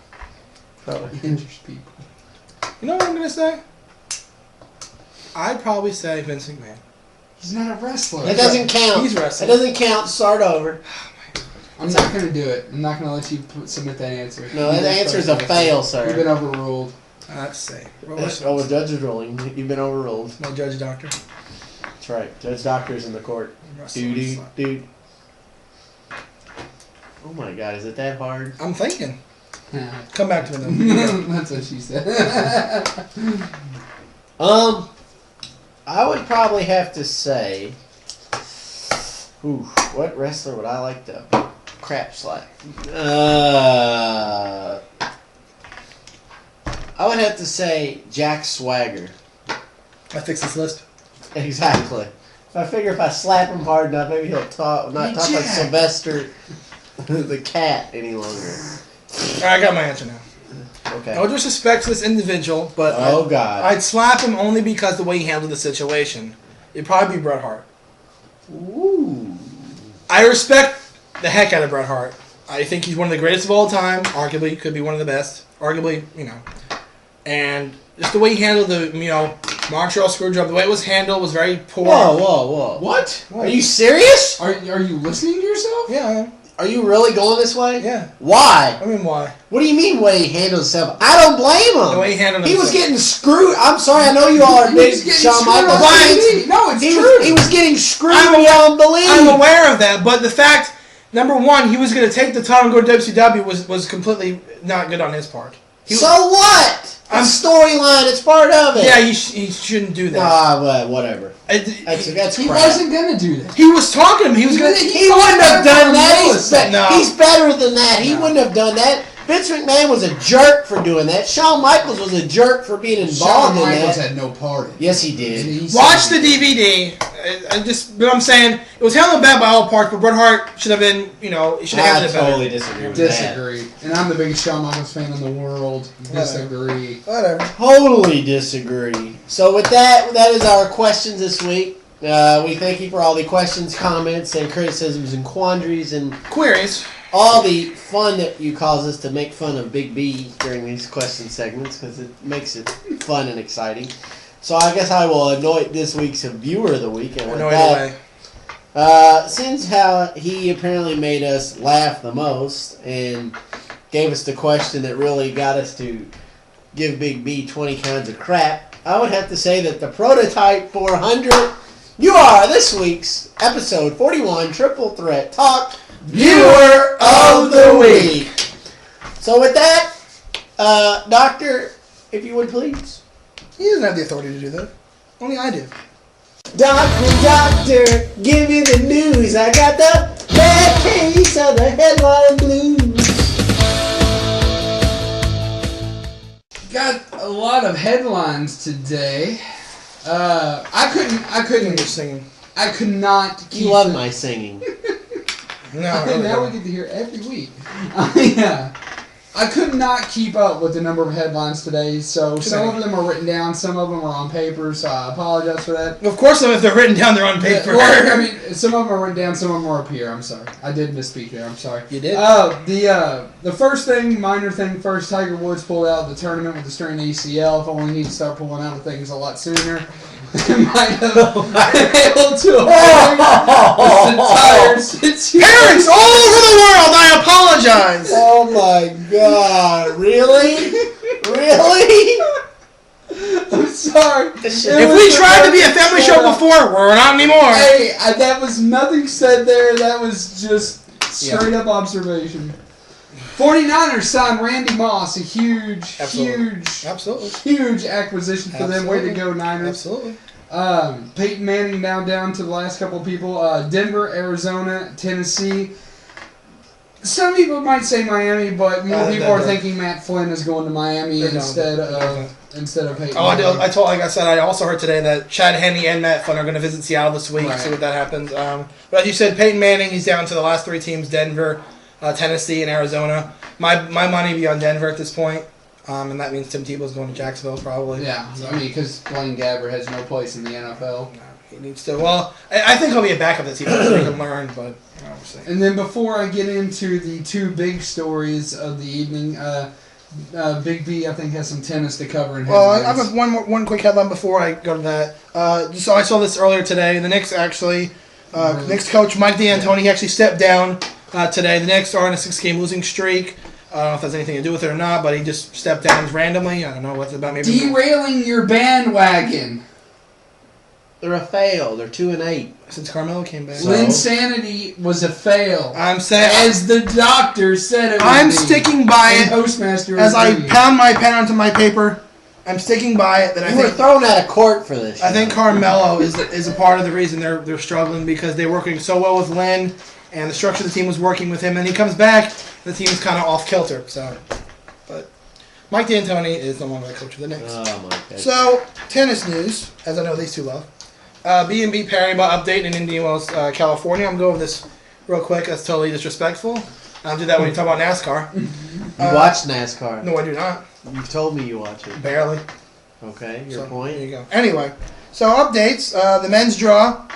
Speaker 5: Injures people.
Speaker 6: You know what I'm going to say? I'd probably say Vince McMahon.
Speaker 5: He's not a wrestler.
Speaker 7: That doesn't count.
Speaker 6: He's
Speaker 7: That
Speaker 6: wrestling.
Speaker 7: doesn't count. Start over.
Speaker 5: I'm not going to do it. I'm not going to let you submit that answer.
Speaker 7: No, that answer is a fail,
Speaker 5: You've
Speaker 7: sir.
Speaker 5: been overruled.
Speaker 6: Let's see.
Speaker 7: Oh, the judge is ruling. You've been overruled.
Speaker 6: My judge doctor.
Speaker 7: That's right. Judge Doctor's in the court. Dude. Oh my God, is it that hard?
Speaker 6: I'm thinking. Come back to me then.
Speaker 5: That's what she said.
Speaker 7: I would probably have to say, what wrestler would I like to crap slap? I would have to say Jack Swagger.
Speaker 6: I fixed this list.
Speaker 7: Exactly. I figure if I slap him hard enough, maybe he'll not talk like Sylvester the cat any longer.
Speaker 6: All right, I got my answer now.
Speaker 7: Okay.
Speaker 6: No disrespect to this individual, but
Speaker 7: God.
Speaker 6: I'd slap him only because the way he handled the situation. It'd probably be Bret Hart.
Speaker 7: Ooh.
Speaker 6: I respect the heck out of Bret Hart. I think he's one of the greatest of all time. Arguably, could be one of the best. Arguably, And just the way he handled the, Montreal Screwjob, the way it was handled was very poor.
Speaker 7: Whoa.
Speaker 5: What?
Speaker 7: Are you serious?
Speaker 5: Are you listening to yourself?
Speaker 6: Yeah, I am.
Speaker 7: Are you really going this way?
Speaker 6: Yeah.
Speaker 7: Why?
Speaker 6: I mean, why?
Speaker 7: What do you mean way he handled himself? I don't blame him.
Speaker 6: The way he handled
Speaker 7: He was
Speaker 6: himself.
Speaker 7: getting screwed. I'm sorry, I know you all are
Speaker 5: He
Speaker 7: big
Speaker 5: was getting
Speaker 7: Shawn
Speaker 5: screwed
Speaker 7: Michaels
Speaker 5: on
Speaker 7: fans.
Speaker 5: TV. No, it's
Speaker 7: He
Speaker 5: true.
Speaker 7: was getting screwed
Speaker 6: I'm
Speaker 7: beyond belief.
Speaker 6: I'm aware of that, but the fact, number one, he was going to take the time and go to WCW was completely not good on his part.
Speaker 7: So what? It's storyline. It's part of it.
Speaker 6: Yeah, he shouldn't do that.
Speaker 7: Well, whatever. That's
Speaker 5: He
Speaker 7: crap.
Speaker 5: wasn't gonna do that.
Speaker 6: He was talking to him. He was going to...
Speaker 7: He wouldn't have done that.
Speaker 6: No.
Speaker 7: He's better than that. He wouldn't have done that. Vince McMahon was a jerk for doing that. Shawn Michaels was a jerk for being
Speaker 5: Shawn
Speaker 7: involved in
Speaker 5: Michaels
Speaker 7: that.
Speaker 5: had no part in it.
Speaker 7: Yes, he did.
Speaker 6: Watch the DVD. But I'm saying it was handled bad by all parts. But Bret Hart should have been, he should have
Speaker 7: I
Speaker 6: handled it better.
Speaker 7: totally disagree with that.
Speaker 5: Disagree. And I'm the biggest Shawn Michaels fan in the world. Disagree.
Speaker 6: Whatever.
Speaker 7: Totally disagree. So with that is our questions this week. We thank you for all the questions, comments, and criticisms and quandaries and
Speaker 6: Queries.
Speaker 7: all the fun that you cause us to make fun of Big B during these question segments because it makes it fun and exciting. So I guess I will anoint this week's Viewer of the Week. And with that, since how he apparently made us laugh the most and gave us the question that really got us to give Big B 20 kinds of crap, I would have to say that the Prototype 400, you are this week's episode 41 Triple Threat Talk Viewer of the Week. So with that, Doctor, if you would please.
Speaker 6: He doesn't have the authority to do that. Only I do.
Speaker 7: Doctor, give me the news. I got the bad case of the headline blues.
Speaker 5: Got a lot of headlines today. I couldn't.
Speaker 6: You're singing.
Speaker 5: I could not keep.
Speaker 7: You love my singing.
Speaker 6: No, I really
Speaker 5: now we
Speaker 6: don't.
Speaker 5: get to hear every week. Yeah. I could not keep up with the number of headlines today, so some of them are written down, some of them are on paper, so I apologize for that.
Speaker 6: Of course, if they're written down, they're on paper.
Speaker 5: Well, I mean, some of them are written down, some of them are up here. I'm sorry. I did misspeak there. I'm sorry.
Speaker 6: You did?
Speaker 5: The first thing, minor thing first, Tiger Woods pulled out of the tournament with the strained ACL. If only he'd start pulling out of things a lot sooner. Might have been able to avoid this entire situation.
Speaker 6: Parents all over the world, I apologize.
Speaker 7: Oh my God! Really? Really?
Speaker 5: I'm sorry.
Speaker 6: If we tried to be a family show before, we're not anymore.
Speaker 5: Hey, that was nothing said there. That was just straight up observation. 49ers signed Randy Moss, a huge acquisition for them. Way to go, Niners.
Speaker 6: Absolutely.
Speaker 5: Peyton Manning now down to the last couple of people. Denver, Arizona, Tennessee. Some people might say Miami, but more people are thinking Matt Flynn is going to Miami instead of instead of Peyton.
Speaker 6: Oh, like I said, I also heard today that Chad Henne and Matt Flynn are going to visit Seattle this week, see what that happens. But as you said, Peyton Manning, he's down to the last 3 teams: Denver, Tennessee, and Arizona. My money would be on Denver at this point, and that means Tim Tebow's going to Jacksonville probably.
Speaker 5: Yeah, I mean, because Blaine Gabbert has no place in the NFL.
Speaker 6: No, he needs to. Well, I think he'll be a backup this season so he can learn, but we'll see.
Speaker 5: And then before I get into the 2 big stories of the evening, Big B, I think, has some tennis to cover. In
Speaker 6: Well, I have one quick headline before I go to that. So I saw this earlier today. The Knicks actually, Knicks coach Mike D'Antoni, he actually stepped down today. The Knicks are on a 6-game losing streak. I don't know if that's anything to do with it or not, but he just stepped down randomly. I don't know what's about. Maybe
Speaker 5: derailing your bandwagon.
Speaker 7: They're a fail. They're 2-8
Speaker 6: since Carmelo came back.
Speaker 5: Linsanity was a fail.
Speaker 6: I'm saying,
Speaker 5: as the doctor said it would
Speaker 6: I'm
Speaker 5: be.
Speaker 6: sticking by
Speaker 5: And
Speaker 6: it.
Speaker 5: Postmaster
Speaker 6: As
Speaker 5: agreed.
Speaker 6: I pound my pen onto my paper, I'm sticking by it that I
Speaker 7: You were
Speaker 6: think
Speaker 7: thrown out of court for this.
Speaker 6: I think Carmelo is a part of the reason they're struggling, because they're working so well with Lynn, and the structure of the team was working with him, and he comes back, the team's kind of off kilter. So, but Mike D'Antoni is no longer the coach of the Knicks.
Speaker 7: Oh my God.
Speaker 6: So, tennis news, as I know these two love. BNP Paribas update in Indian Wells, California. I'm going to go over this real quick. That's totally disrespectful. I'll do that when you talk about NASCAR.
Speaker 7: You watch NASCAR?
Speaker 6: No, I do not.
Speaker 7: You told me you watch it.
Speaker 6: Barely.
Speaker 7: Okay, your
Speaker 6: So,
Speaker 7: point.
Speaker 6: There you go. Anyway, so updates. The men's draw.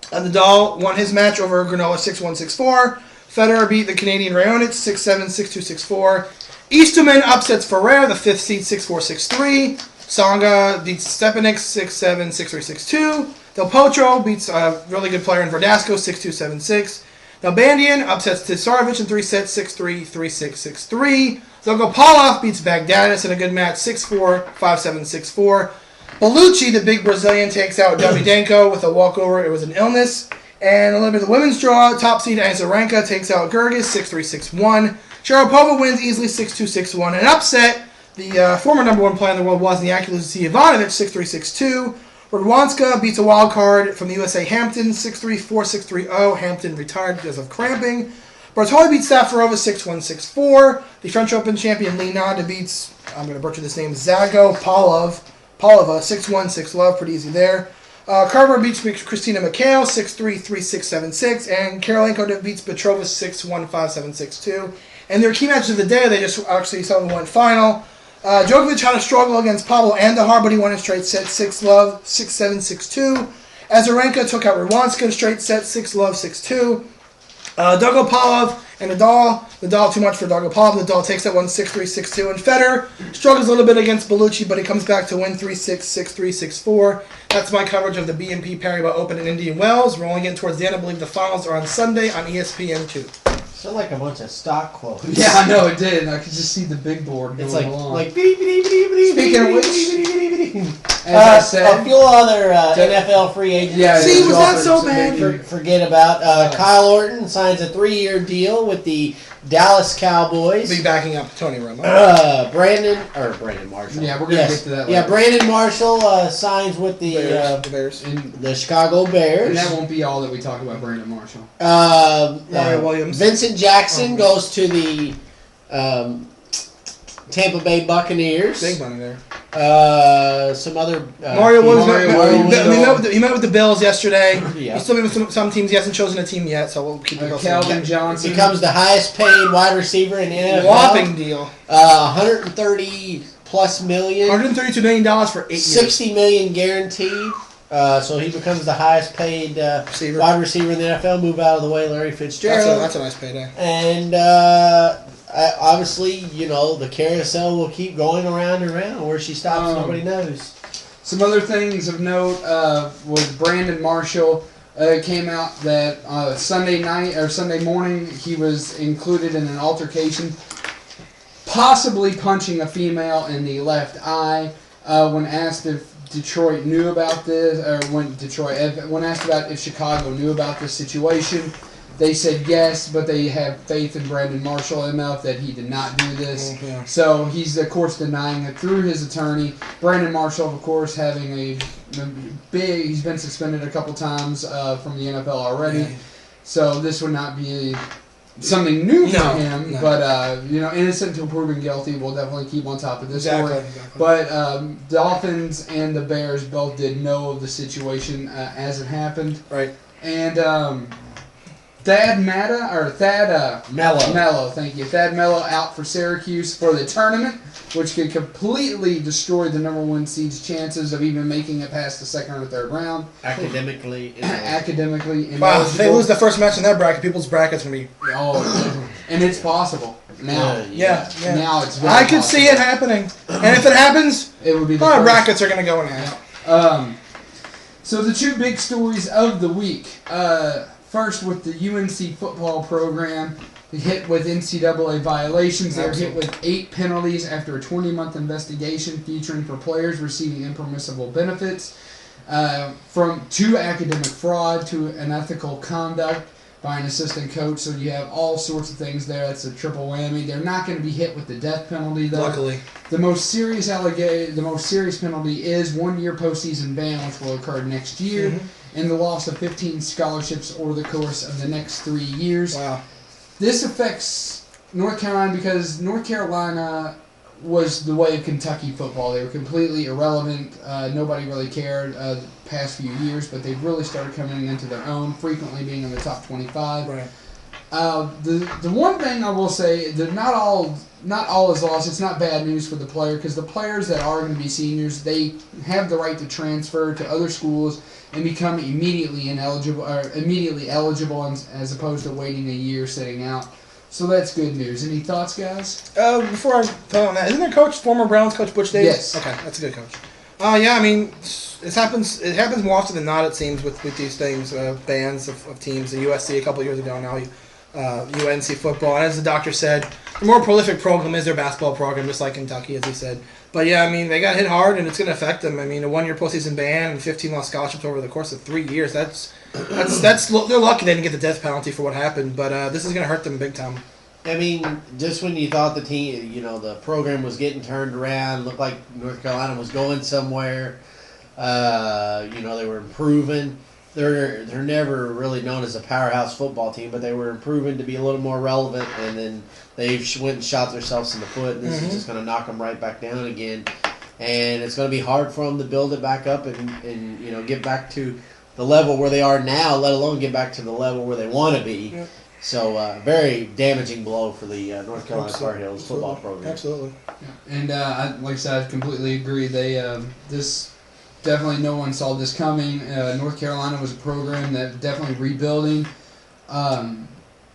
Speaker 6: Nadal won his match over Granola 6-1, 6-4. Federer beat the Canadian Raonic 6-7, 6-2, 6-4. Easterman upsets Ferrer, the 5th seed, 6-4, 6-3. Tsonga beats Stepanik 6-7, 6-3, 6-2. Del Potro beats a really good player in Verdasco 6-2, 7-6. Nalbandian upsets Tisarovic in 3 sets 6-3, 3-6, 6-3. Zogopalov beats Bagdatis in a good match 6-4, 5-7, 6-4. Bellucci, the big Brazilian, takes out Davydenko with a walkover. It was an illness. And a little bit of the women's draw. Top seed Azarenka takes out Gergis 6-3, 6-1. Sharapova wins easily 6-2, 6-1. An upset. The former number 1 player in the world, Wozniacki, loses to Ivanovic 6-3, 6-2. Radwanska beats a wild card from the USA, Hampton 6-3, 4-6, 3-0. Hampton retired because of cramping. Bartoli beats Safarova 6-1, 6-4. The French Open champion Lee Nanda beats, I'm going to butcher this name, Zago Palova 6-1, 6-love. Pretty easy there. Carver beats Christina McHale 6-3, 3-6, 7-6. And Karolinko beats Petrova 6-1, 5-7, 6-2. And their key matches of the day, they just actually saw the one final. Djokovic had a struggle against Pablo Andahar, but he won a straight set 6-love, 6-7, 6-2. Azarenka took out Radwanska in a straight set 6-love, 6-2. Dogopalov and Nadal too much for Dogopalov. Nadal takes that one 6-3, 6-2. And Federer struggles a little bit against Bellucci, but he comes back to win 3-6, 6-3, 6-4. That's my coverage of the BNP Paribas Open in Indian Wells. We're only getting towards the end. I believe the finals are on Sunday on ESPN2.
Speaker 7: Sound like a bunch of stock quotes.
Speaker 5: Yeah, I know it did. I could just see the big board going
Speaker 7: It's like
Speaker 5: along.
Speaker 7: Speaking
Speaker 5: of which, as I said,
Speaker 7: a few other NFL free agents.
Speaker 5: Yeah,
Speaker 6: See, was that so bad?
Speaker 7: Forget about Kyle Orton signs a 3-year deal with the Dallas Cowboys.
Speaker 6: Be backing up Tony Romo.
Speaker 7: Brandon Marshall.
Speaker 5: Yeah, we're gonna get to that later.
Speaker 7: Yeah, Brandon Marshall signs with the
Speaker 6: Bears.
Speaker 7: the Chicago Bears.
Speaker 5: And that won't be all that we talk about Brandon Marshall.
Speaker 6: Mario Williams.
Speaker 7: Vincent Jackson goes to the Tampa Bay Buccaneers.
Speaker 6: Big money there.
Speaker 7: Some other
Speaker 6: Mario Williams.
Speaker 5: Williams.
Speaker 6: He met with the Bills yesterday.
Speaker 7: Yeah.
Speaker 6: He's still meeting with some teams. He hasn't chosen a team yet, so we'll keep it going.
Speaker 5: Calvin Johnson
Speaker 7: becomes the highest paid wide receiver in the NFL.
Speaker 6: Whopping deal.
Speaker 7: 130 plus million.
Speaker 6: $132 million for 8 years.
Speaker 7: 60 million guaranteed. So he becomes the highest paid wide receiver in the NFL. Move out of the way, Larry Fitzgerald.
Speaker 6: That's a nice payday.
Speaker 7: And obviously, you know, the carousel will keep going around and around. Where she stops, nobody knows.
Speaker 5: Some other things of note was Brandon Marshall. It came out that Sunday night or Sunday morning he was included in an altercation, possibly punching a female in the left eye. When asked if Detroit knew about this, or when asked about if Chicago knew about this situation, they said yes, but they have faith in Brandon Marshall enough that he did not do this.
Speaker 6: Yeah.
Speaker 5: So he's, of course, denying it through his attorney. Brandon Marshall, of course, having he's been suspended a couple times from the NFL already.
Speaker 6: Yeah.
Speaker 5: So this would not be something new for
Speaker 6: No,
Speaker 5: him,
Speaker 6: no.
Speaker 5: but innocent until proven guilty. We'll definitely keep on top of this story.
Speaker 6: Exactly.
Speaker 5: But Dolphins and the Bears both did know of the situation as it happened.
Speaker 6: Right.
Speaker 5: And Thad Mello, thank you. Thad Mello out for Syracuse for the tournament, which could completely destroy the number 1 seed's chances of even making it past the second or third round.
Speaker 7: Academically
Speaker 6: Wow, if they lose the first match in that bracket, people's brackets going to be...
Speaker 5: Oh, and it's possible now.
Speaker 6: Yeah.
Speaker 5: Now it's very
Speaker 6: I could
Speaker 5: possible.
Speaker 6: see it happening. And if it happens,
Speaker 5: It would be the
Speaker 6: our
Speaker 5: first.
Speaker 6: brackets are going to go in half.
Speaker 5: So the 2 big stories of the week. First, with the UNC football program, hit with NCAA violations. They were hit with 8 penalties after a 20-month investigation featuring for players receiving impermissible benefits, from to academic fraud to unethical conduct by an assistant coach. So you have all sorts of things there. That's a triple whammy. They're not going to be hit with the death penalty, though.
Speaker 6: Luckily.
Speaker 5: The most serious penalty is 1 year postseason ban, which will occur next year, and the loss of 15 scholarships over the course of the next 3 years.
Speaker 6: Wow.
Speaker 5: This affects North Carolina because North Carolina was the way of Kentucky football. They were completely irrelevant. Nobody really cared the past few years, but they've really started coming into their own, frequently being in the top 25.
Speaker 6: Right.
Speaker 5: The one thing I will say that not all is lost. It's not bad news for the player because the players that are going to be seniors, they have the right to transfer to other schools and become immediately eligible as opposed to waiting a year sitting out. So that's good news. Any thoughts, guys?
Speaker 6: Before I thought on that, isn't their coach former Browns coach Butch Davis?
Speaker 5: Yes.
Speaker 6: Okay, that's a good coach. Yeah, I mean, it happens more often than not, it seems, with these things, bans of teams. The USC a couple years ago now, UNC football. And as the doctor said, the more prolific program is their basketball program, just like Kentucky, as he said. But yeah, I mean, they got hit hard, and it's going to affect them. I mean, a 1 year postseason ban and 15 lost scholarships over the course of 3 years. That's they're lucky they didn't get the death penalty for what happened. But this is going to hurt them big time.
Speaker 7: I mean, just when you thought the team, the program was getting turned around, looked like North Carolina was going somewhere. They were improving. They're never really known as a powerhouse football team, but they were improving to be a little more relevant, and then they went and shot themselves in the foot, and this is just going to knock them right back down again. And it's going to be hard for them to build it back up and get back to the level where they are now, let alone get back to the level where they want to be. Yeah. So, very damaging blow for the North Carolina Tar Heels football program.
Speaker 6: Absolutely.
Speaker 5: Yeah. And like I said, I completely agree. They definitely no one saw this coming. North Carolina was a program that definitely rebuilding,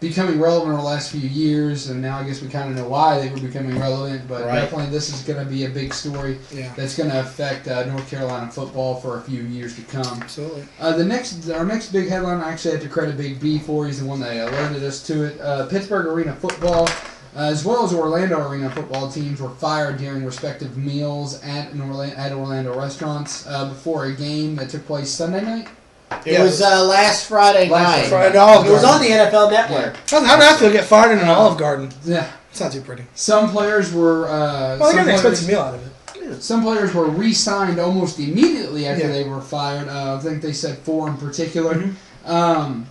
Speaker 5: becoming relevant over the last few years, and now I guess we kind of know why they were becoming relevant, but definitely this is going to be a big story that's going to affect North Carolina football for a few years to come.
Speaker 6: Absolutely.
Speaker 5: Our next big headline, I actually have to credit Big B for. He's the one that alerted us to it. Pittsburgh Arena Football, as well as Orlando Arena football teams, were fired during respective meals at Orlando restaurants before a game that took place Sunday night.
Speaker 7: It was last Friday night.
Speaker 6: Friday,
Speaker 7: it was on the NFL Network.
Speaker 6: How did I feel to get fired in an Olive Garden?
Speaker 5: Yeah.
Speaker 6: It's not too pretty.
Speaker 5: Some players were...
Speaker 6: they got an expensive meal out of it.
Speaker 5: Some players were re-signed almost immediately after they were fired. I think they said 4 in particular.
Speaker 6: Mm-hmm.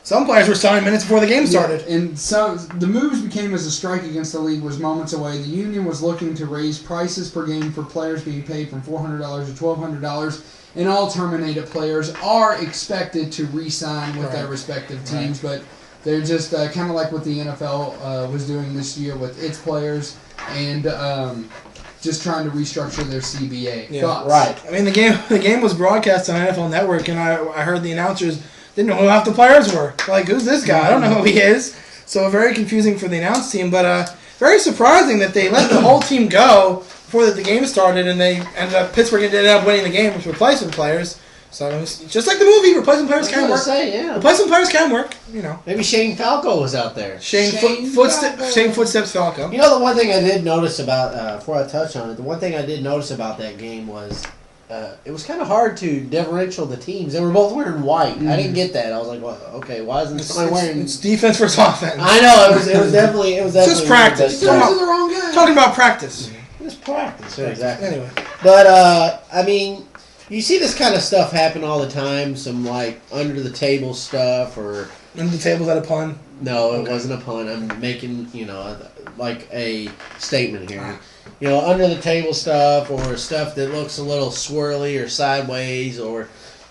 Speaker 6: Some players were signed minutes before the game started.
Speaker 5: Yeah, and so the moves became as a strike against the league was moments away. The union was looking to raise prices per game for players being paid from $400 to $1,200, and all terminated players are expected to re-sign with their respective teams, but they're just kind of like what the NFL was doing this year with its players, and just trying to restructure their CBA.
Speaker 6: Yeah.
Speaker 5: Thoughts?
Speaker 6: Right. I mean, the game was broadcast on NFL Network, and I heard the announcers didn't know who half the players were. Like, who's this guy? I don't know who he is. So very confusing for the announce team, but very surprising that they let the whole team go before the game started, and Pittsburgh ended up winning the game with replacement players. So it was just like the movie, replacement players can work. Replacement players can work,
Speaker 7: Maybe Shane Falco was out there.
Speaker 6: Shane Footsteps Falco.
Speaker 7: The one thing I did notice about, before I touch on it, the one thing I did notice about that game was it was kind of hard to differential the teams. They were both wearing white. I didn't get that. I was like, well, okay, why isn't somebody wearing...
Speaker 6: It's defense versus offense.
Speaker 7: I know, it was definitely... It's
Speaker 6: just practice. Talking about practice.
Speaker 7: It was practice, exactly.
Speaker 6: Anyway.
Speaker 7: But, I mean... You see this kind of stuff happen all the time, some, under-the-table stuff or
Speaker 6: And the table's at a pun.
Speaker 7: No, it wasn't a pun. I'm making, like a statement here. Under the table stuff or stuff that looks a little swirly or sideways or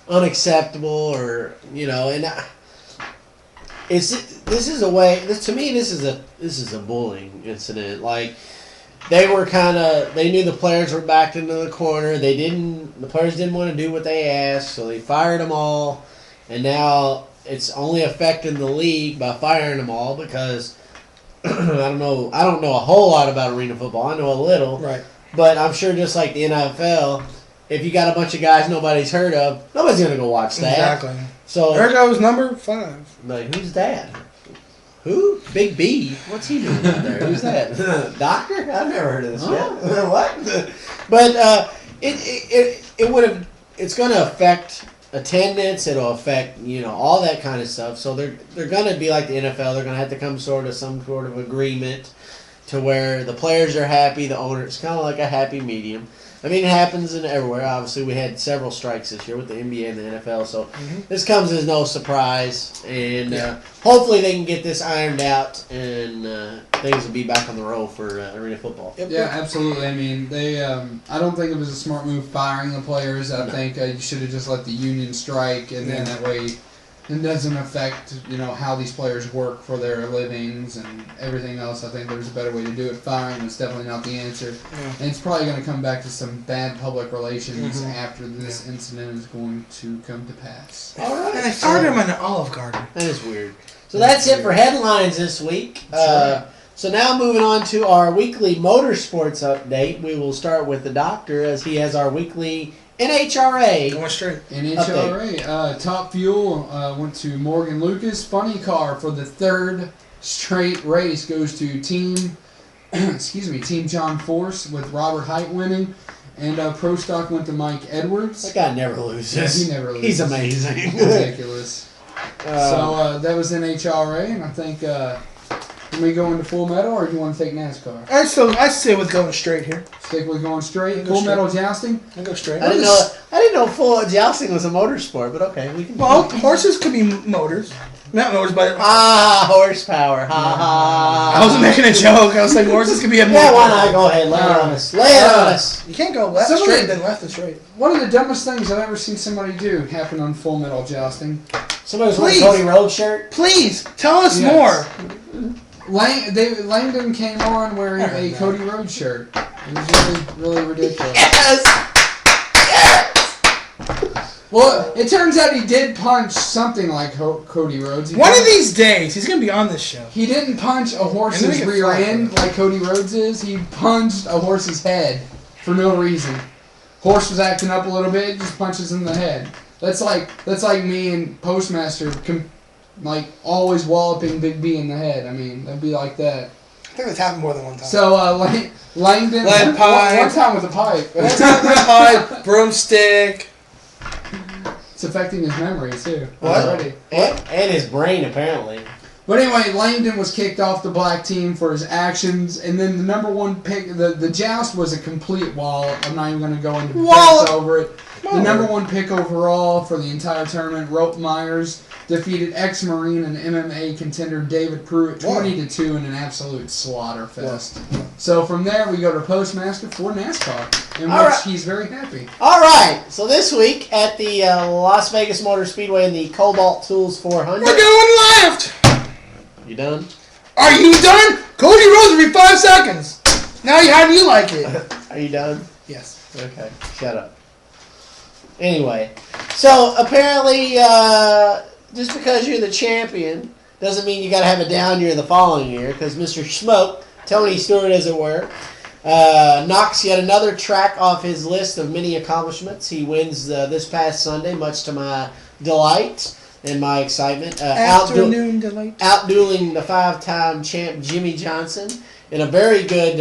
Speaker 7: unacceptable or, and this is a way, to me, this is a bullying incident. Like, they knew the players were backed into the corner. The players didn't want to do what they asked, so they fired them all. And now it's only affecting the league by firing them all because I don't know a whole lot about arena football. I know a little.
Speaker 6: Right.
Speaker 7: But I'm sure just like the NFL, if you got a bunch of guys nobody's heard of, nobody's going to go watch that.
Speaker 6: Exactly.
Speaker 7: So
Speaker 6: there goes number 5.
Speaker 7: Like, who's that? Who? Big B? What's he doing out there? Who's that? Doctor? I've never heard of this yet. What? But it would have. It's going to affect attendance. It'll affect all that kind of stuff. So they're going to be like the NFL. They're going to have to come some sort of agreement to where the players are happy, the owner. It's kind of like a happy medium. I mean, it happens everywhere. Obviously, we had several strikes this year with the NBA and the NFL, so this comes as no surprise. And hopefully they can get this ironed out, and things will be back on the roll for arena football.
Speaker 5: Yeah, absolutely. I mean, I don't think it was a smart move firing the players. I think you should have just let the union strike, and then that way it doesn't affect how these players work for their livings and everything else. I think there's a better way to do it. Firing is definitely not the answer, and it's probably going to come back to some bad public relations after this incident is going to come to pass.
Speaker 7: All right,
Speaker 6: and they fired him in an Olive Garden.
Speaker 7: That is weird. So that's it for headlines this week. So now moving on to our weekly motorsports update, we will start with the doctor as he has our weekly NHRA.
Speaker 6: Going straight.
Speaker 5: NHRA. Top Fuel went to Morgan Lucas. Funny car for the 3rd straight race goes to Team John Force with Robert Height winning. And Pro Stock went to Mike Edwards.
Speaker 7: That guy never loses.
Speaker 5: Yeah, he never loses.
Speaker 7: He's amazing.
Speaker 5: Ridiculous. So that was NHRA, and I think can we go into Full Metal, or do you want to take NASCAR?
Speaker 6: I stay with going straight here.
Speaker 5: Stick with going straight. Full Metal jousting.
Speaker 6: I go straight.
Speaker 7: I didn't know full jousting was a motorsport, but okay, we can.
Speaker 6: Well, horses could be motors. Not motors, but
Speaker 7: horsepower. Ha ha.
Speaker 6: I wasn't making a joke. I was like, horses could be a motor.
Speaker 7: Yeah, why not? Go ahead, lay it on us. Lay it on us.
Speaker 6: You can't go left straight, then left and straight.
Speaker 5: One of the dumbest things I've ever seen somebody do happened on Full Metal jousting.
Speaker 7: Somebody's wearing a Cody Rhodes shirt.
Speaker 6: Please tell us more.
Speaker 5: Langdon came on wearing a Cody Rhodes shirt. It was really, really ridiculous.
Speaker 7: Yes!
Speaker 5: Well, it turns out he did punch something like Cody Rhodes.
Speaker 6: One of these days, he's going to be on this show.
Speaker 5: He didn't punch a horse's rear end like Cody Rhodes is. He punched a horse's head for no reason. Horse was acting up a little bit, just punches in the head. That's like me and Postmaster always walloping Big B in the head. I mean, that'd be like that.
Speaker 6: I think that's happened more than one time.
Speaker 5: So, Langdon...
Speaker 6: Lead pipe.
Speaker 5: One time with a pipe.
Speaker 6: One time with a pipe, broomstick.
Speaker 5: It's affecting his memory, too.
Speaker 6: What?
Speaker 5: Already.
Speaker 7: And his brain, apparently.
Speaker 5: But anyway, Langdon was kicked off the black team for his actions, and then the number one pick, the joust was a complete wallop. I'm not even going to go into details over it. The number one pick overall for the entire tournament, Rope Myers, defeated ex-Marine and MMA contender David Pruitt 20-2 in an absolute slaughter fest. So from there, we go to Postmaster for NASCAR, in which he's very happy.
Speaker 7: All right, so this week at the Las Vegas Motor Speedway in the Cobalt Tools 400.
Speaker 6: We're going left!
Speaker 7: You done?
Speaker 6: Are you done? Cody Rhodes every 5 seconds. Now, how do you like it?
Speaker 7: Are you done?
Speaker 6: Yes.
Speaker 7: Okay, shut up. Anyway, so apparently, just because you're the champion doesn't mean you got to have a down year the following year, because Mr. Smoke, Tony Stewart as it were, knocks yet another track off his list of many accomplishments. He wins this past Sunday, much to my delight and my excitement.
Speaker 6: Afternoon delight.
Speaker 7: Outdueling the 5-time champ Jimmy Johnson in a very good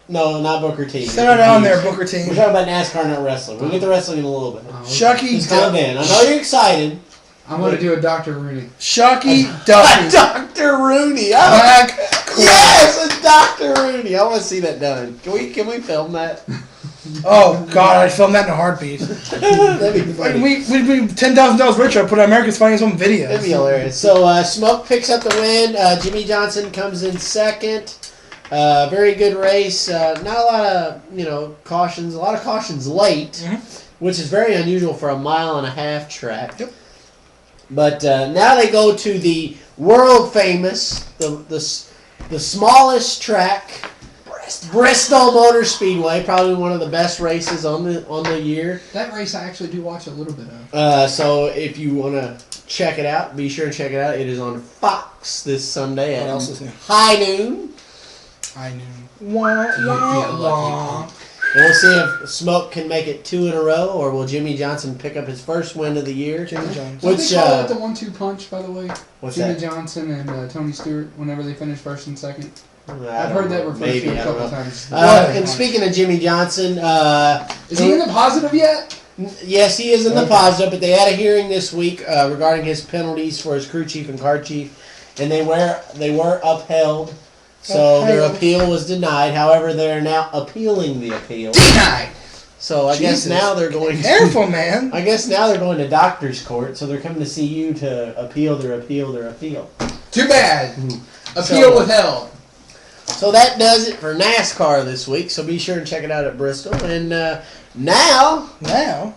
Speaker 7: No, not Booker T.
Speaker 6: Settle down there, Booker T.
Speaker 7: We're talking about NASCAR, not wrestling. We'll get to wrestling in a little bit.
Speaker 6: Shucky
Speaker 7: Just calm down. I know you're excited.
Speaker 5: I'm going to do a Dr. Rooney.
Speaker 6: Shucky Ducky.
Speaker 7: Dr. Rooney.
Speaker 6: Black.
Speaker 7: Yes, a Dr. Rooney. I want to see that done. Can we film that?
Speaker 6: Oh God, I'd film that in a heartbeat.
Speaker 7: That'd be funny.
Speaker 6: We'd be $10,000 richer. I'd put America's Funniest Home Videos.
Speaker 7: That'd be hilarious. So Smoke picks up the win. Jimmy Johnson comes in second. Very good race. Not a lot of cautions. A lot of cautions late, which is very unusual for a 1.5 mile track.
Speaker 6: Yep.
Speaker 7: But now they go to the world famous, the smallest track, Bristol Motor Speedway. Probably one of the best races on the year.
Speaker 5: That race I actually do watch a little bit of.
Speaker 7: So if you want to check it out, be sure to check it out. It is on Fox this Sunday at high noon.
Speaker 6: I knew.
Speaker 7: And we'll see if Smoke can make it 2 in a row, or will Jimmy Johnson pick up his first win of the year.
Speaker 6: Jimmy Johnson.
Speaker 5: Don't they call it the 1-2 punch, by the way?
Speaker 7: What's
Speaker 5: Jimmy
Speaker 7: that?
Speaker 5: Johnson and Tony Stewart, whenever they finish first and second.
Speaker 7: I've
Speaker 5: heard that referred to a couple times.
Speaker 7: And speaking of Jimmy Johnson,
Speaker 5: is he in the positive yet?
Speaker 7: Yes, he is in the positive, but they had a hearing this week regarding his penalties for his crew chief and car chief, and they were upheld. So their appeal was denied. However, they're now appealing the appeal.
Speaker 5: Denied.
Speaker 7: So I guess now they're going.
Speaker 6: Careful, man.
Speaker 7: I guess now they're going to doctor's court. So they're coming to see you to appeal their appeal.
Speaker 5: Too bad. Appeal withheld.
Speaker 7: So that does it for NASCAR this week. So be sure and check it out at Bristol. And now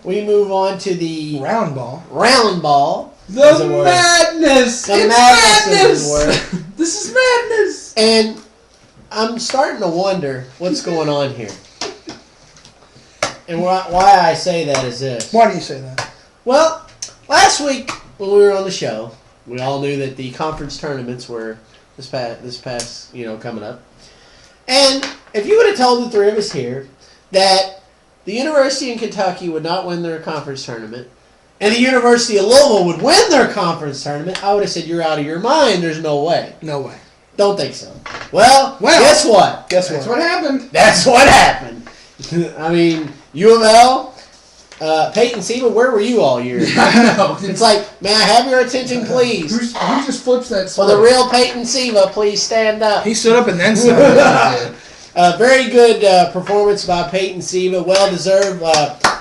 Speaker 7: we move on to the
Speaker 6: round ball.
Speaker 7: Round ball.
Speaker 5: The madness.
Speaker 7: The madness.
Speaker 5: This is madness.
Speaker 7: And I'm starting to wonder what's going on here. And why I say that is this.
Speaker 6: Why do you say that?
Speaker 7: Well, last week when we were on the show, we all knew that the conference tournaments were this past coming up. And if you would have told the three of us here that the University of Kentucky would not win their conference tournament, and the University of Louisville would win their conference tournament, I would have said, you're out of your mind. There's no way.
Speaker 6: No way.
Speaker 7: Don't think so. Well, guess what?
Speaker 5: That's what happened.
Speaker 7: That's what happened. I mean, U of L, Peyton Siva, where were you all year?
Speaker 5: I know.
Speaker 7: It's like, may I have your attention, please?
Speaker 5: Who just flips that
Speaker 7: For the real Peyton Siva, please stand up.
Speaker 6: He stood up and then
Speaker 7: some. Very good performance by Peyton Siva. Well-deserved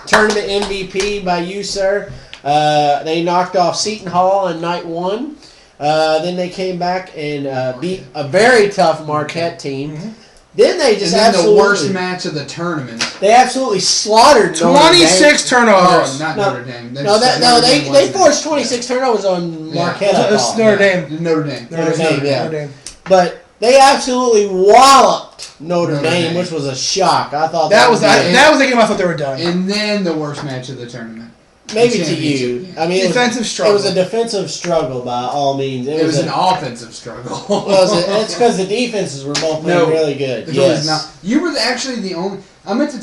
Speaker 7: tournament MVP by you, sir. They knocked off Seton Hall on night 1. Then they came back and beat a very tough Marquette team. Then they just
Speaker 5: the worst match of the tournament.
Speaker 7: They absolutely slaughtered
Speaker 6: 26 turnovers.
Speaker 5: Oh, not Notre Dame.
Speaker 7: They forced 26 turnovers on Marquette.
Speaker 6: It's Notre Dame.
Speaker 5: Notre Dame.
Speaker 7: But they absolutely walloped Notre Dame, which was a shock. I thought
Speaker 6: that was the game I thought they were done.
Speaker 5: And then the worst match of the tournament.
Speaker 7: Maybe to you. I mean,
Speaker 6: defensive struggle.
Speaker 7: It was a defensive struggle by all means.
Speaker 5: It was an offensive struggle.
Speaker 7: It's because the defenses were both playing really good. Yes.
Speaker 5: Not. You were actually the only. I wanted to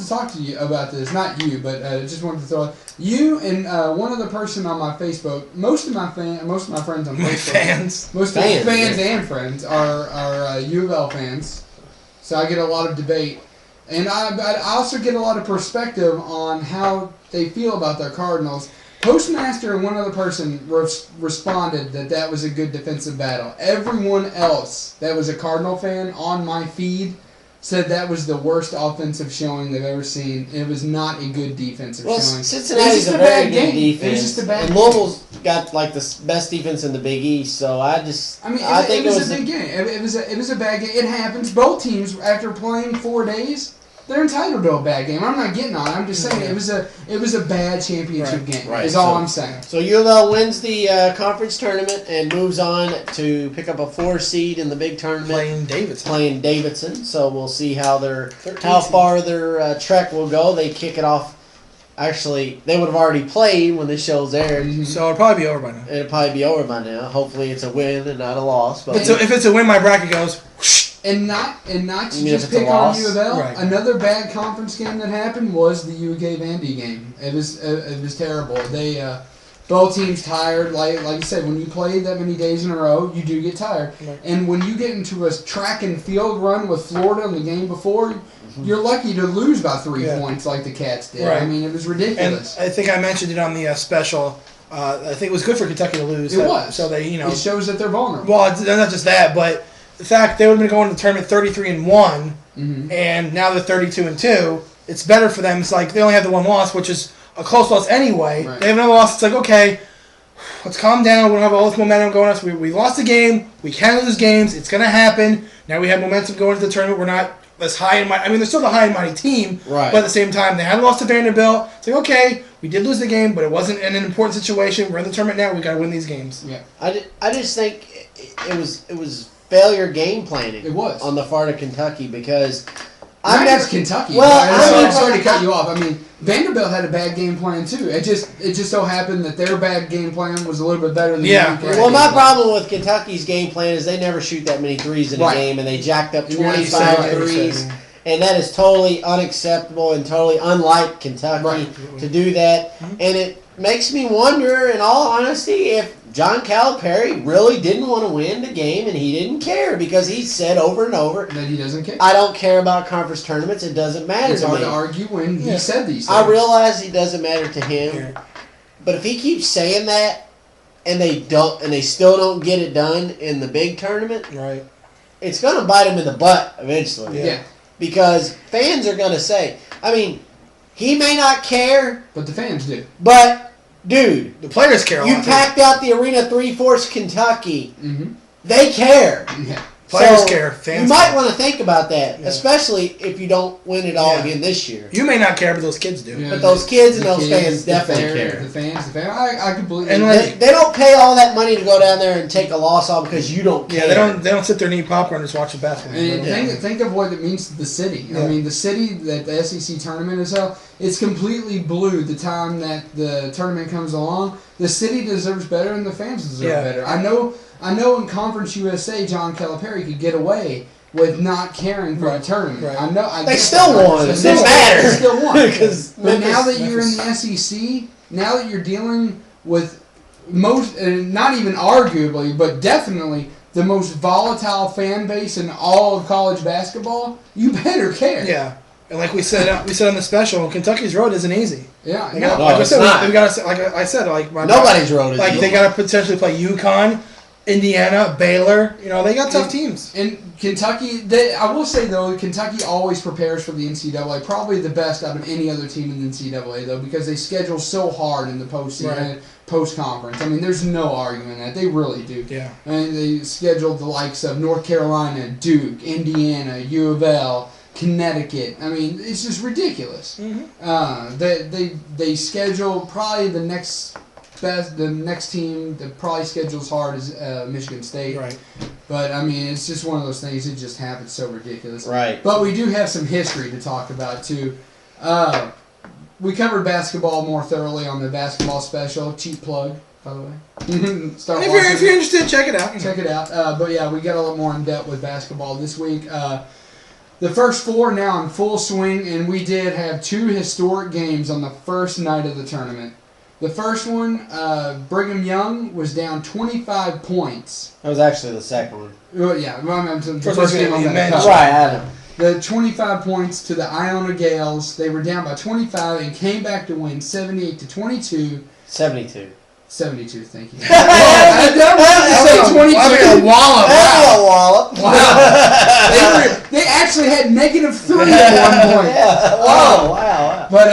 Speaker 5: talk to you about this. Not you, but just wanted to throw you and one other person on my Facebook. Most of my friends on Facebook. Most of my fans and friends are U of L fans. So I get a lot of debate. And I also get a lot of perspective on how they feel about their Cardinals. PostMaster and one other person responded that was a good defensive battle. Everyone else that was a Cardinal fan on my feed said that was the worst offensive showing they've ever seen. It was not a good defensive showing.
Speaker 7: Cincinnati's a very good defense.
Speaker 5: It was just a bad
Speaker 7: game. Louisville's got like the best defense in the Big East, so I think it was
Speaker 5: a big game. It was a bad game. It happens. Both teams, after playing 4 days, they're entitled to a bad game. I'm not getting on it. I'm just saying it was a bad championship game. Right. Is all I'm saying.
Speaker 7: So U of L wins the conference tournament and moves on to pick up a 4 seed in the big tournament. Playing Davidson. So we'll see how far their trek will go. They kick it off. Actually, they would have already played when this show's aired.
Speaker 6: Mm-hmm. So it'll probably be over by now.
Speaker 7: It'll probably be over by now. Hopefully, it's a win and not a loss. But
Speaker 6: if it's a win, my bracket goes.
Speaker 5: And not to just pick on U of L. Right. Another bad conference game that happened was the UK-Vandy game. It was terrible. They both teams tired. Like you said, when you play that many days in a row, you do get tired. Right. And when you get into a track and field run with Florida in the game before, you're lucky to lose by 3 points like the Cats did. Right. I mean, it was ridiculous.
Speaker 6: And I think I mentioned it on the special. I think it was good for Kentucky to lose.
Speaker 5: It was.
Speaker 6: So they,
Speaker 5: it shows that they're vulnerable.
Speaker 6: Well, it's not just that, but the fact they would have been going to the tournament 33-1, and now they're 32-2. it's better for them. It's like they only have the one loss, which is a close loss anyway.
Speaker 5: Right.
Speaker 6: They have another loss. It's like, okay, let's calm down. We don't have all this momentum going on. So we lost a game. We can lose games. It's going to happen. Now we have momentum going into the tournament. We're not as high and mighty. I mean, they're still the high and mighty team.
Speaker 7: Right.
Speaker 6: But at the same time, they had lost to Vanderbilt. It's like, okay, we did lose the game, but it wasn't in an important situation. We're in the tournament now. We got to win these games.
Speaker 5: Yeah.
Speaker 7: I just think it was failure game planning.
Speaker 5: It was.
Speaker 7: On the part of Kentucky because
Speaker 5: Not just Kentucky.
Speaker 7: Well,
Speaker 5: I'm sorry to cut you off. I mean, Vanderbilt had a bad game plan too. It just so happened that their bad game plan was a little bit better than the UNC
Speaker 7: Well, my
Speaker 5: game plan.
Speaker 7: problem with Kentucky's game plan is they never shoot that many threes in a game, and they jacked up 25 threes. And that is totally unacceptable and totally unlike Kentucky to do that. And it makes me wonder, in all honesty, if John Calipari really didn't want to win the game and he didn't care because he said over and over
Speaker 5: that he doesn't care.
Speaker 7: I don't care about conference tournaments. It doesn't matter
Speaker 5: It's
Speaker 7: to me.
Speaker 5: hard to argue when he said these things.
Speaker 7: I realize it doesn't matter to him, but if he keeps saying that and they still don't get it done in the big tournament, it's going to bite him in the butt eventually.
Speaker 5: Yeah.
Speaker 7: Because fans are going to say, I mean, he may not care,
Speaker 5: but the fans do.
Speaker 7: But dude,
Speaker 6: the players care.
Speaker 7: You packed out the arena 3/4 Kentucky.
Speaker 5: Mm-hmm.
Speaker 7: They care.
Speaker 5: Yeah.
Speaker 6: Players care. Fans
Speaker 7: you might
Speaker 6: care.
Speaker 7: want to think about that, especially if you don't win it all again this year.
Speaker 6: You may not care, but those kids do.
Speaker 7: Yeah, but those kids and those fans definitely care.
Speaker 5: The fans. I completely.
Speaker 7: And they don't pay all that money to go down there and take a loss off because you don't care.
Speaker 6: Yeah, they don't sit there and eat popcorn and just watch the basketball.
Speaker 5: And think of what it means to the city. I mean, the city that the SEC tournament is held, it's completely blue the time that the tournament comes along. The city deserves better and the fans deserve better. I know in Conference USA, John Calipari could get away with not caring for a tournament. I know.
Speaker 7: They still won. It didn't matter.
Speaker 5: They still won. But now that
Speaker 7: Memphis-
Speaker 5: you're in the SEC, now that you're dealing with most, not even arguably, but definitely the most volatile fan base in all of college basketball, you better care.
Speaker 6: Yeah. And like we said on the special, Kentucky's road isn't easy.
Speaker 5: Yeah,
Speaker 7: it's not.
Speaker 6: We got like I said,
Speaker 7: Nobody's road is
Speaker 6: like
Speaker 7: easy.
Speaker 6: they got to potentially play UConn, Indiana, Baylor. You know, they got tough teams.
Speaker 5: And Kentucky, I will say though, Kentucky always prepares for the NCAA, probably the best out of any other team in the NCAA though, because they schedule so hard in the postseason, post-conference. I mean, there's no arguing that they really do.
Speaker 6: Yeah.
Speaker 5: And they scheduled the likes of North Carolina, Duke, Indiana, U of L. Connecticut. I mean, it's just ridiculous.
Speaker 6: Mm-hmm.
Speaker 5: They schedule probably the next team that probably schedules hard is Michigan State.
Speaker 6: Right.
Speaker 5: But I mean, it's just one of those things. It just happens so ridiculous.
Speaker 7: Right.
Speaker 5: But we do have some history to talk about too. We covered basketball more thoroughly on the basketball special. Cheap plug, by the way.
Speaker 6: If you're interested, check it out.
Speaker 5: Check it out. But yeah, we got a little more in depth with basketball this week. The first four now in full swing, and we did have two historic games on the first night of the tournament. The first one, Brigham Young was down 25 points.
Speaker 7: That was actually the second one.
Speaker 5: Well, yeah, the
Speaker 6: First
Speaker 5: first game on
Speaker 6: game
Speaker 5: that
Speaker 6: you
Speaker 5: cover.
Speaker 7: Right, I know.
Speaker 5: The 25 points to the Iona Gales. They were down by 25 and came back to win 78-22.
Speaker 7: 72.
Speaker 5: 72, thank you. I wanted to say 22.
Speaker 6: I mean, a wallop.
Speaker 7: That's a wallop.
Speaker 5: Wow. They actually had -3 at one point.
Speaker 7: Yeah. Wow.
Speaker 5: But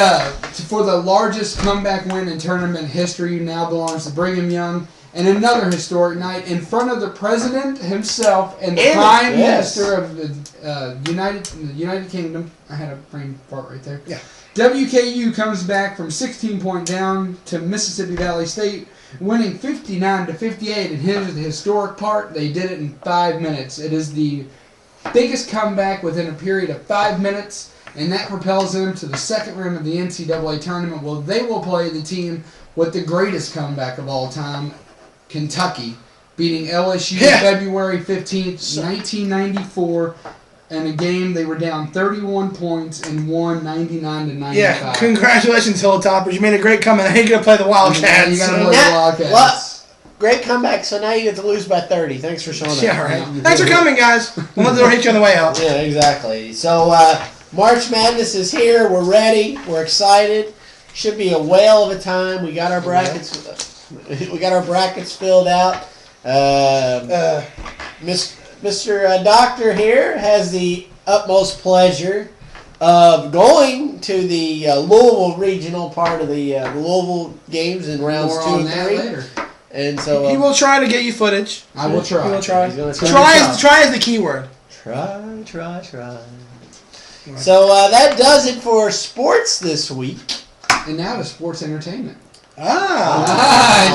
Speaker 5: for the largest comeback win in tournament history now belongs to Brigham Young. And another historic night in front of the president himself and the prime minister of the United Kingdom. I had a brain fart right there.
Speaker 6: Yeah.
Speaker 5: WKU comes back from 16-point down to Mississippi Valley State, winning 59-58. And here's the historic part: they did it in 5 minutes. It is the biggest comeback within a period of 5 minutes, and that propels them to the second round of the NCAA tournament. Well, they will play the team with the greatest comeback of all time, Kentucky, beating LSU February 15th, 1994. In a game, they were down 31 points and won 99-95.
Speaker 6: Yeah, congratulations, Hilltoppers. You made a great comeback. Now you're going to play the Wildcats.
Speaker 5: You got to play the Wildcats.
Speaker 7: What? Great comeback. So now you get to lose by 30. Thanks for showing up.
Speaker 6: Yeah, right. Thanks for coming, guys. We'll let the door hit you on the way out.
Speaker 7: Yeah, exactly. So March Madness is here. We're ready. We're excited. Should be a whale of a time. We got our brackets. We got our brackets filled out. Mr. Doctor here has the utmost pleasure of going to the Louisville regional part of the Louisville games in rounds
Speaker 5: More
Speaker 7: 2
Speaker 5: on
Speaker 7: and
Speaker 5: that
Speaker 7: 3.
Speaker 5: later.
Speaker 7: And so
Speaker 6: He will try to get you footage.
Speaker 5: I will try.
Speaker 6: He will try.
Speaker 7: He's gonna
Speaker 6: Try is the key word.
Speaker 7: Try. So that does it for sports this week.
Speaker 5: And now to sports entertainment.
Speaker 6: Nice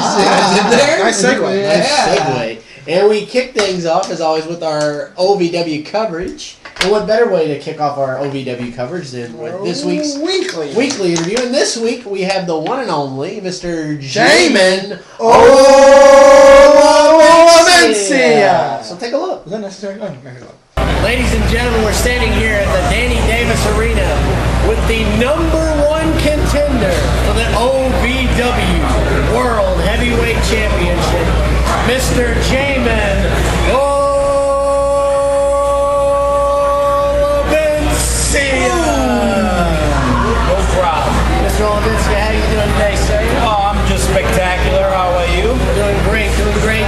Speaker 6: segue.
Speaker 7: Nice segue. And we kick things off, as always, with our OVW coverage. And what better way to kick off our OVW coverage than with this week's
Speaker 6: weekly
Speaker 7: interview? And this week we have the one and only Mr.
Speaker 6: Jamin
Speaker 7: Olevencia. So take a look.
Speaker 6: Is that necessary? Oh, okay, look.
Speaker 7: Ladies and gentlemen, we're standing here at the Danny Davis Arena with the #1 contender for the OVW World Heavyweight Championship, Mr. Jamin Olevencia.
Speaker 1: No problem.
Speaker 7: Mr. Olevencia, how you doing today, sir?
Speaker 1: Oh, I'm just spectacular. How are you?
Speaker 7: Doing great.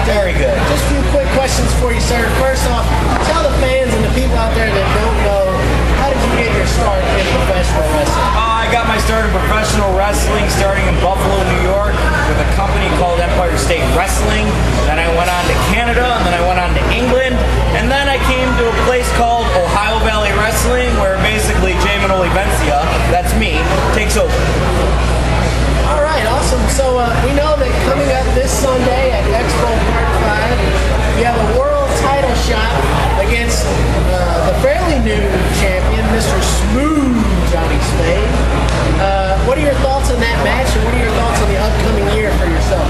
Speaker 1: Very good.
Speaker 7: Just a few quick questions for you, sir. First off, tell the fans and the people out there that don't know, how did you get your start in professional wrestling?
Speaker 1: I got my start in professional wrestling starting in Buffalo, New York with a company called Empire State Wrestling. Then I went on to Canada, and then I went on to England. And then I came to a place called Ohio Valley Wrestling where basically Jamin Olevencia, that's me, takes over.
Speaker 7: All right, awesome. So we know that coming up this Sunday at Expo Part 5, you have a world title shot against the fairly new champion, Mr. Smooth Johnny Spade. What are your thoughts on that match, and what are your thoughts on the upcoming year for yourself?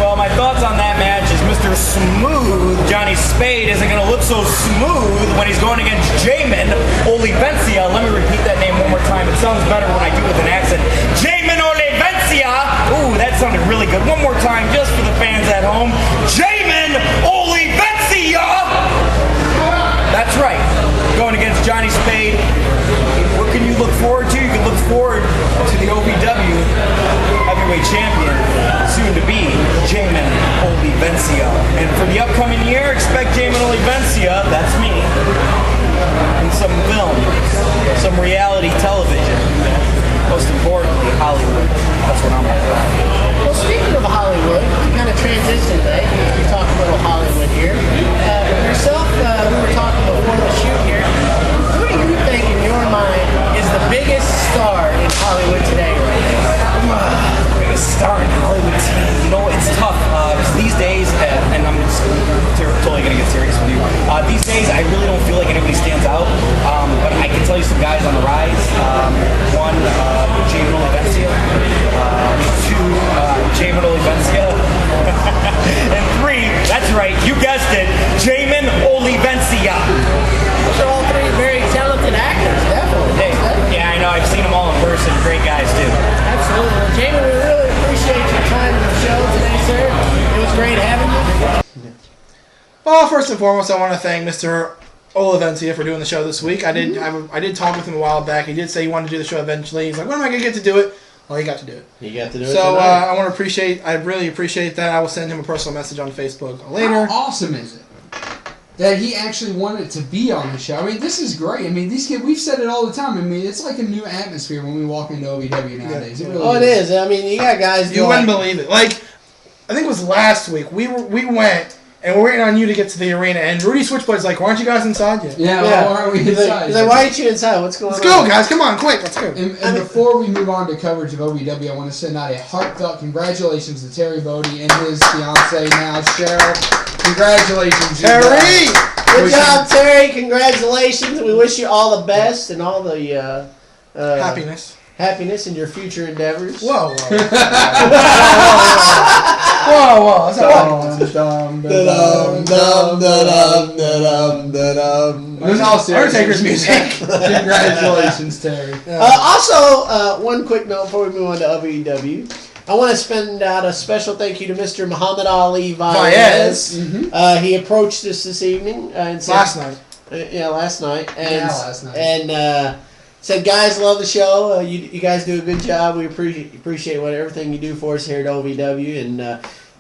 Speaker 1: Well, my thoughts on that match is Mr. Smooth Johnny Spade isn't going to look so smooth when he's going against Jamin Olevencia. Let me repeat that name one more time. It sounds better when I do it with an accent. Jamin Olevencia. Ooh, that sounded really good. One more time, just for the fans at home. Jamin Olevencia. That's right. Going against Johnny Spade. What can you look forward to? You can look forward to the OVW Heavyweight Champion, soon to be Jamin Olevencia. And for the upcoming year, expect Jamin Olevencia, that's me, in some film, some reality television. Most importantly, Hollywood. That's what I'm about.
Speaker 7: Well, speaking of Hollywood, to kind of transition today, we talk a little Hollywood here. Yourself, we were talking before the shoot here. Who do you think, in your mind, is the biggest star in Hollywood today right now?
Speaker 1: Biggest star in Hollywood today. You know, it's tough. These days, and I'm just totally going to get serious with you. These days, I really don't feel like anybody stands out. But I can tell you some guys on the rise. One, Jamin Olevencia. Two, Jamin Olevencia. And three, that's right, you guessed it, Jamin Olevencia.
Speaker 7: Those are all three very talented actors, definitely.
Speaker 1: Yeah, I know. I've seen them all in person. Great guys, too.
Speaker 7: Absolutely. Well, Jamin, we really appreciate your time on the show today, sir. It was great having you.
Speaker 6: Well, first and foremost, I want to thank Mr. Olevencia for doing the show this week. I did talk with him a while back. He did say he wanted to do the show eventually. He's like, when am I going to get to do it? Well, he got to do it.
Speaker 7: You got to do it.
Speaker 6: So I really appreciate that. I will send him a personal message on Facebook later.
Speaker 5: How awesome is it that he actually wanted to be on the show? I mean, this is great. I mean, these kids, we've said it all the time. I mean, it's like a new atmosphere when we walk into OVW nowadays.
Speaker 6: Yeah.
Speaker 5: It really
Speaker 7: it is. I mean, you got guys.
Speaker 6: You wouldn't believe it. Like, I think it was last week. We went. And we're waiting on you to get to the arena. And Rudy Switchblade like, why aren't you guys inside yet?
Speaker 5: Yeah, well, why aren't we inside?
Speaker 7: He's like, why aren't you inside? What's going on?
Speaker 6: Let's go, guys. Come on, quick. Let's go.
Speaker 5: And before we move on to coverage of OVW, I want to send out a heartfelt congratulations to Terry Bodie and his fiancee now, Cheryl. Congratulations,
Speaker 6: Terry!
Speaker 7: Good job, Terry. Congratulations. We wish you all the best and all the happiness in your future endeavors.
Speaker 6: Whoa. Whoa. That's
Speaker 5: Undertaker's music. Congratulations, Terry.
Speaker 7: Also, one quick note before we move on to OVW. I want to send out a special thank you to Mr. Muhammad Ali Vaez.
Speaker 5: Mm-hmm.
Speaker 7: He approached us this evening and said,
Speaker 6: last night.
Speaker 7: Last night.
Speaker 5: And,
Speaker 7: And said, guys, love the show. You guys do a good job. We appreciate everything you do for us here at OVW. And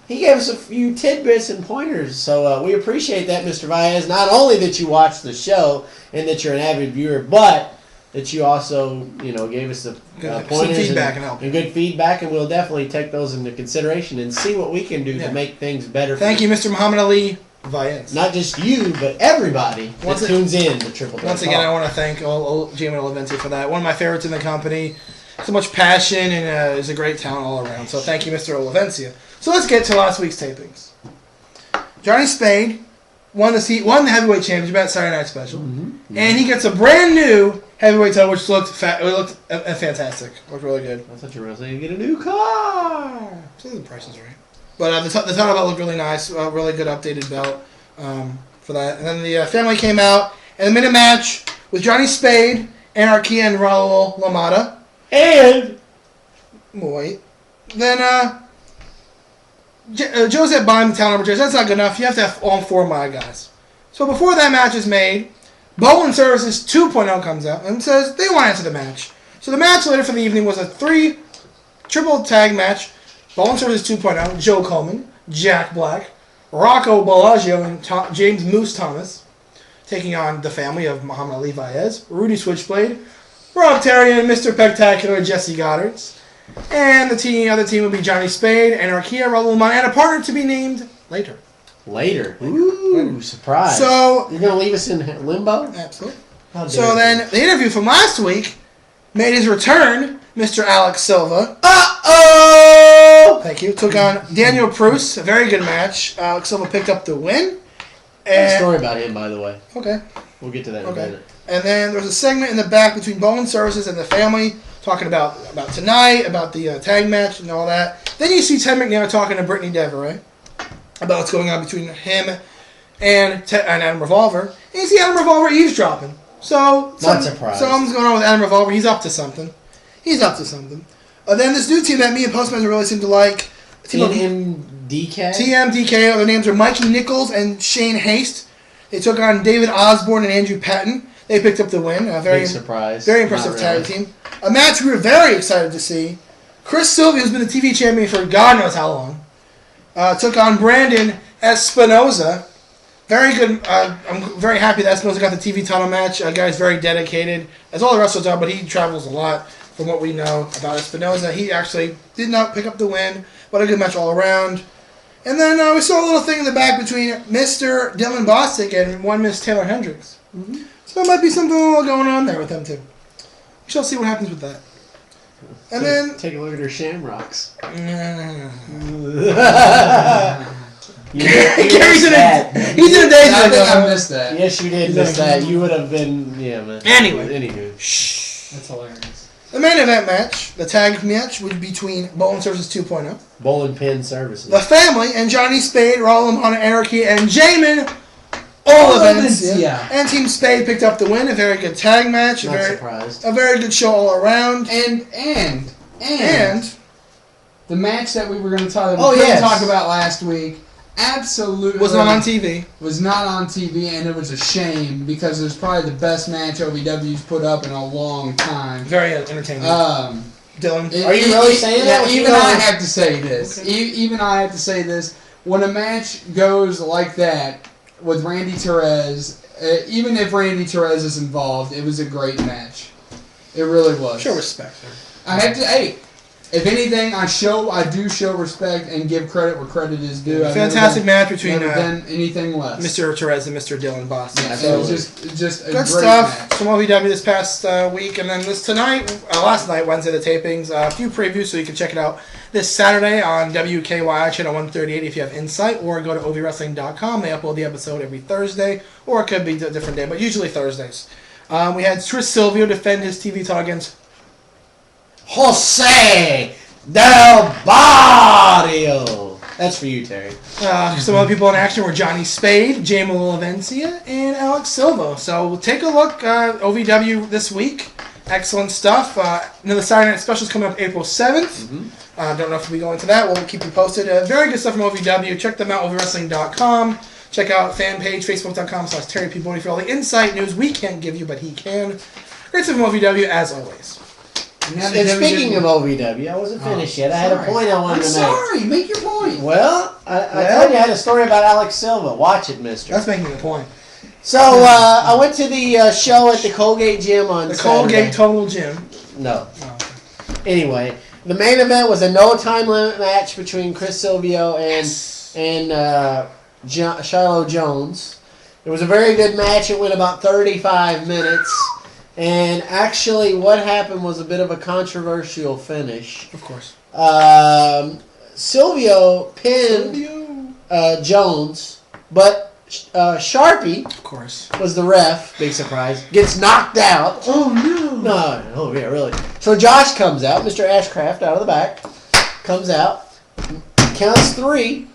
Speaker 7: he gave us a few tidbits and pointers. So we appreciate that, Mr. Vaez. Not only that you watch the show and that you're an avid viewer, but that you also, gave us the
Speaker 6: Good.
Speaker 7: pointers
Speaker 6: Some feedback and help.
Speaker 7: and good feedback, and we'll definitely take those into consideration and see what we can do to make things better.
Speaker 6: Thank you, Mr. Muhammad Ali Vaez.
Speaker 7: Not just you, but everybody that tunes in to Triple Threat
Speaker 6: Once again,
Speaker 7: Talk.
Speaker 6: I want to thank Jamie Olavencia for that. One of my favorites in the company. So much passion and is a great talent all around. So thank you, Mr. Olavencia. So let's get to last week's tapings. Johnny Spade won the heavyweight championship at Saturday Night Special, and he gets a brand new heavyweight title, which looked fantastic. Looked really good.
Speaker 7: I thought you were going to say you get a new car.
Speaker 6: So the price is right. But the title belt looked really nice. Really good updated belt for that. And then the family came out in the minute match with Johnny Spade, Anarchy, and Raul Lamada.
Speaker 7: And
Speaker 6: Wait. Then Joseph Bond, the talent number 2. That's not good enough. You have to have all 4 of my guys. So before that match is made, Bowling Services 2.0 comes out and says they want to enter the match. So the match later for the evening was a 3 triple tag match. Bowling Services 2.0, Joe Coleman, Jack Black, Rocco Bellagio, and James Moose Thomas, taking on the family of Muhammad Ali Vaez, Rudy Switchblade, Rob Terry, and Mr. Spectacular, Jesse Goddards. And the other team will be Johnny Spade, Anarchia, Raul Lamont, and a partner to be named later.
Speaker 7: Later. Ooh, surprise.
Speaker 6: So
Speaker 7: you're going to leave us in limbo?
Speaker 6: Absolutely. So then the interview from last week made his return, Mr. Alex Silva.
Speaker 7: Uh-oh!
Speaker 6: Thank you. Took on Daniel Bruce. A very good match. Alex Silva picked up the win.
Speaker 7: I have a story about him, by the way.
Speaker 6: Okay.
Speaker 7: We'll get to that in a minute.
Speaker 6: And then there was a segment in the back between Bowling Services and the family, talking about tonight, about the tag match and all that. Then you see Ted McNair talking to Brittany Devereaux about what's going on between him and Adam Revolver. And you see Adam Revolver eavesdropping. So
Speaker 7: not surprised.
Speaker 6: Something's going on with Adam Revolver. He's up to something. Then this new team that me and PostMaster really seem to like.
Speaker 7: TMDK?
Speaker 6: TMDK. Their names are Mikey Nichols and Shane Haste. They took on David Osborne and Andrew Patton. They picked up the win.
Speaker 7: Big surprise.
Speaker 6: Very impressive tag team. A match we were very excited to see. Chris Sylvia, who's been the TV champion for God knows how long, took on Brandon Espinoza. Very good. I'm very happy that Espinoza got the TV title match. Guy's very dedicated, as all the wrestlers are, but he travels a lot from what we know about Espinoza. He actually did not pick up the win, but a good match all around. And then we saw a little thing in the back between Mr. Dylan Bostic and one Miss Taylor Hendricks. Mm-hmm. So there might be something going on there with them too. We shall see what happens with that. And then
Speaker 7: take a look at her shamrocks.
Speaker 6: He's in a daze.
Speaker 5: I think I missed that.
Speaker 7: Yes, you did miss that. You would have been, man.
Speaker 6: Anyway.
Speaker 7: Anywho.
Speaker 6: Shh.
Speaker 5: That's hilarious.
Speaker 6: The main event match, the tag match, would be between Bowling Services 2.0,
Speaker 7: Bowling Pin Services,
Speaker 6: the family, and Johnny Spade, Raul Lamont, Anarchy, and Jamin Olavencia. And Team Spade picked up the win. A very good tag match.
Speaker 7: Not surprised.
Speaker 6: A very good show all around.
Speaker 5: And the match that we were going to talk about last week absolutely
Speaker 6: was not on TV.
Speaker 5: Was not on TV, and it was a shame because it was probably the best match OVW's put up in a long time.
Speaker 6: Very entertaining. Dylan,
Speaker 7: are you really saying that?
Speaker 5: Even I have to say this. Okay. Even I have to say this. When a match goes like that with Randy Torres, even if Randy Torres is involved, it was a great match. It really was.
Speaker 6: Show respect.
Speaker 5: I have to. Hey, if anything, I do show respect and give credit where credit is due.
Speaker 6: Fantastic match between
Speaker 5: anything less.
Speaker 6: Mr. Torres and Mr. Dylan Boston.
Speaker 5: Yeah, so just a
Speaker 6: good
Speaker 5: great
Speaker 6: stuff
Speaker 5: match.
Speaker 6: from OVW this past week, and then last night, Wednesday, the tapings. A few previews, so you can check it out this Saturday on WKYI channel 138 if you have Insight, or go to ovwrestling.com. They upload the episode every Thursday, or it could be a different day, but usually Thursdays. We had Chris Silvio defend his TV title against
Speaker 7: Jose Del Barrio. That's for you, Terry.
Speaker 6: Some other people in action were Johnny Spade, Jamie Olavencia, and Alex Silva. So take a look. OVW this week. Excellent stuff. The Saturday Night Special is coming up April 7th. Mm-hmm. Don't know if we'll go into that. We'll keep you posted. Very good stuff from OVW. Check them out, ovwrestling.com. Check out fan page, facebook.com/Terry P. Bodie for all the insight news we can't give you, but he can. Great stuff from OVW, as always.
Speaker 7: And speaking of OVW, I wasn't finished yet. I had a point I wanted to make.
Speaker 5: Sorry, make your point.
Speaker 7: Well, I told you I had a story about Alex Silva. Watch it, mister.
Speaker 6: That's making the point.
Speaker 7: So I went to the show at the Colgate Gym on
Speaker 6: The
Speaker 7: Saturday.
Speaker 6: Colgate Total Gym.
Speaker 7: No.
Speaker 6: Oh, okay.
Speaker 7: Anyway, the main event was a no time limit match between Chris Silvio and Shiloh Jones. It was a very good match. It went about 35 minutes. And actually, what happened was a bit of a controversial finish.
Speaker 6: Of course.
Speaker 7: Silvio pinned Jones, but Sharpie,
Speaker 6: Of course.
Speaker 7: was the ref. Big surprise. Gets knocked out.
Speaker 6: Oh no.
Speaker 7: No, oh yeah, really. So Josh comes out, Mr. Ashcraft out of the back, comes out, counts 3.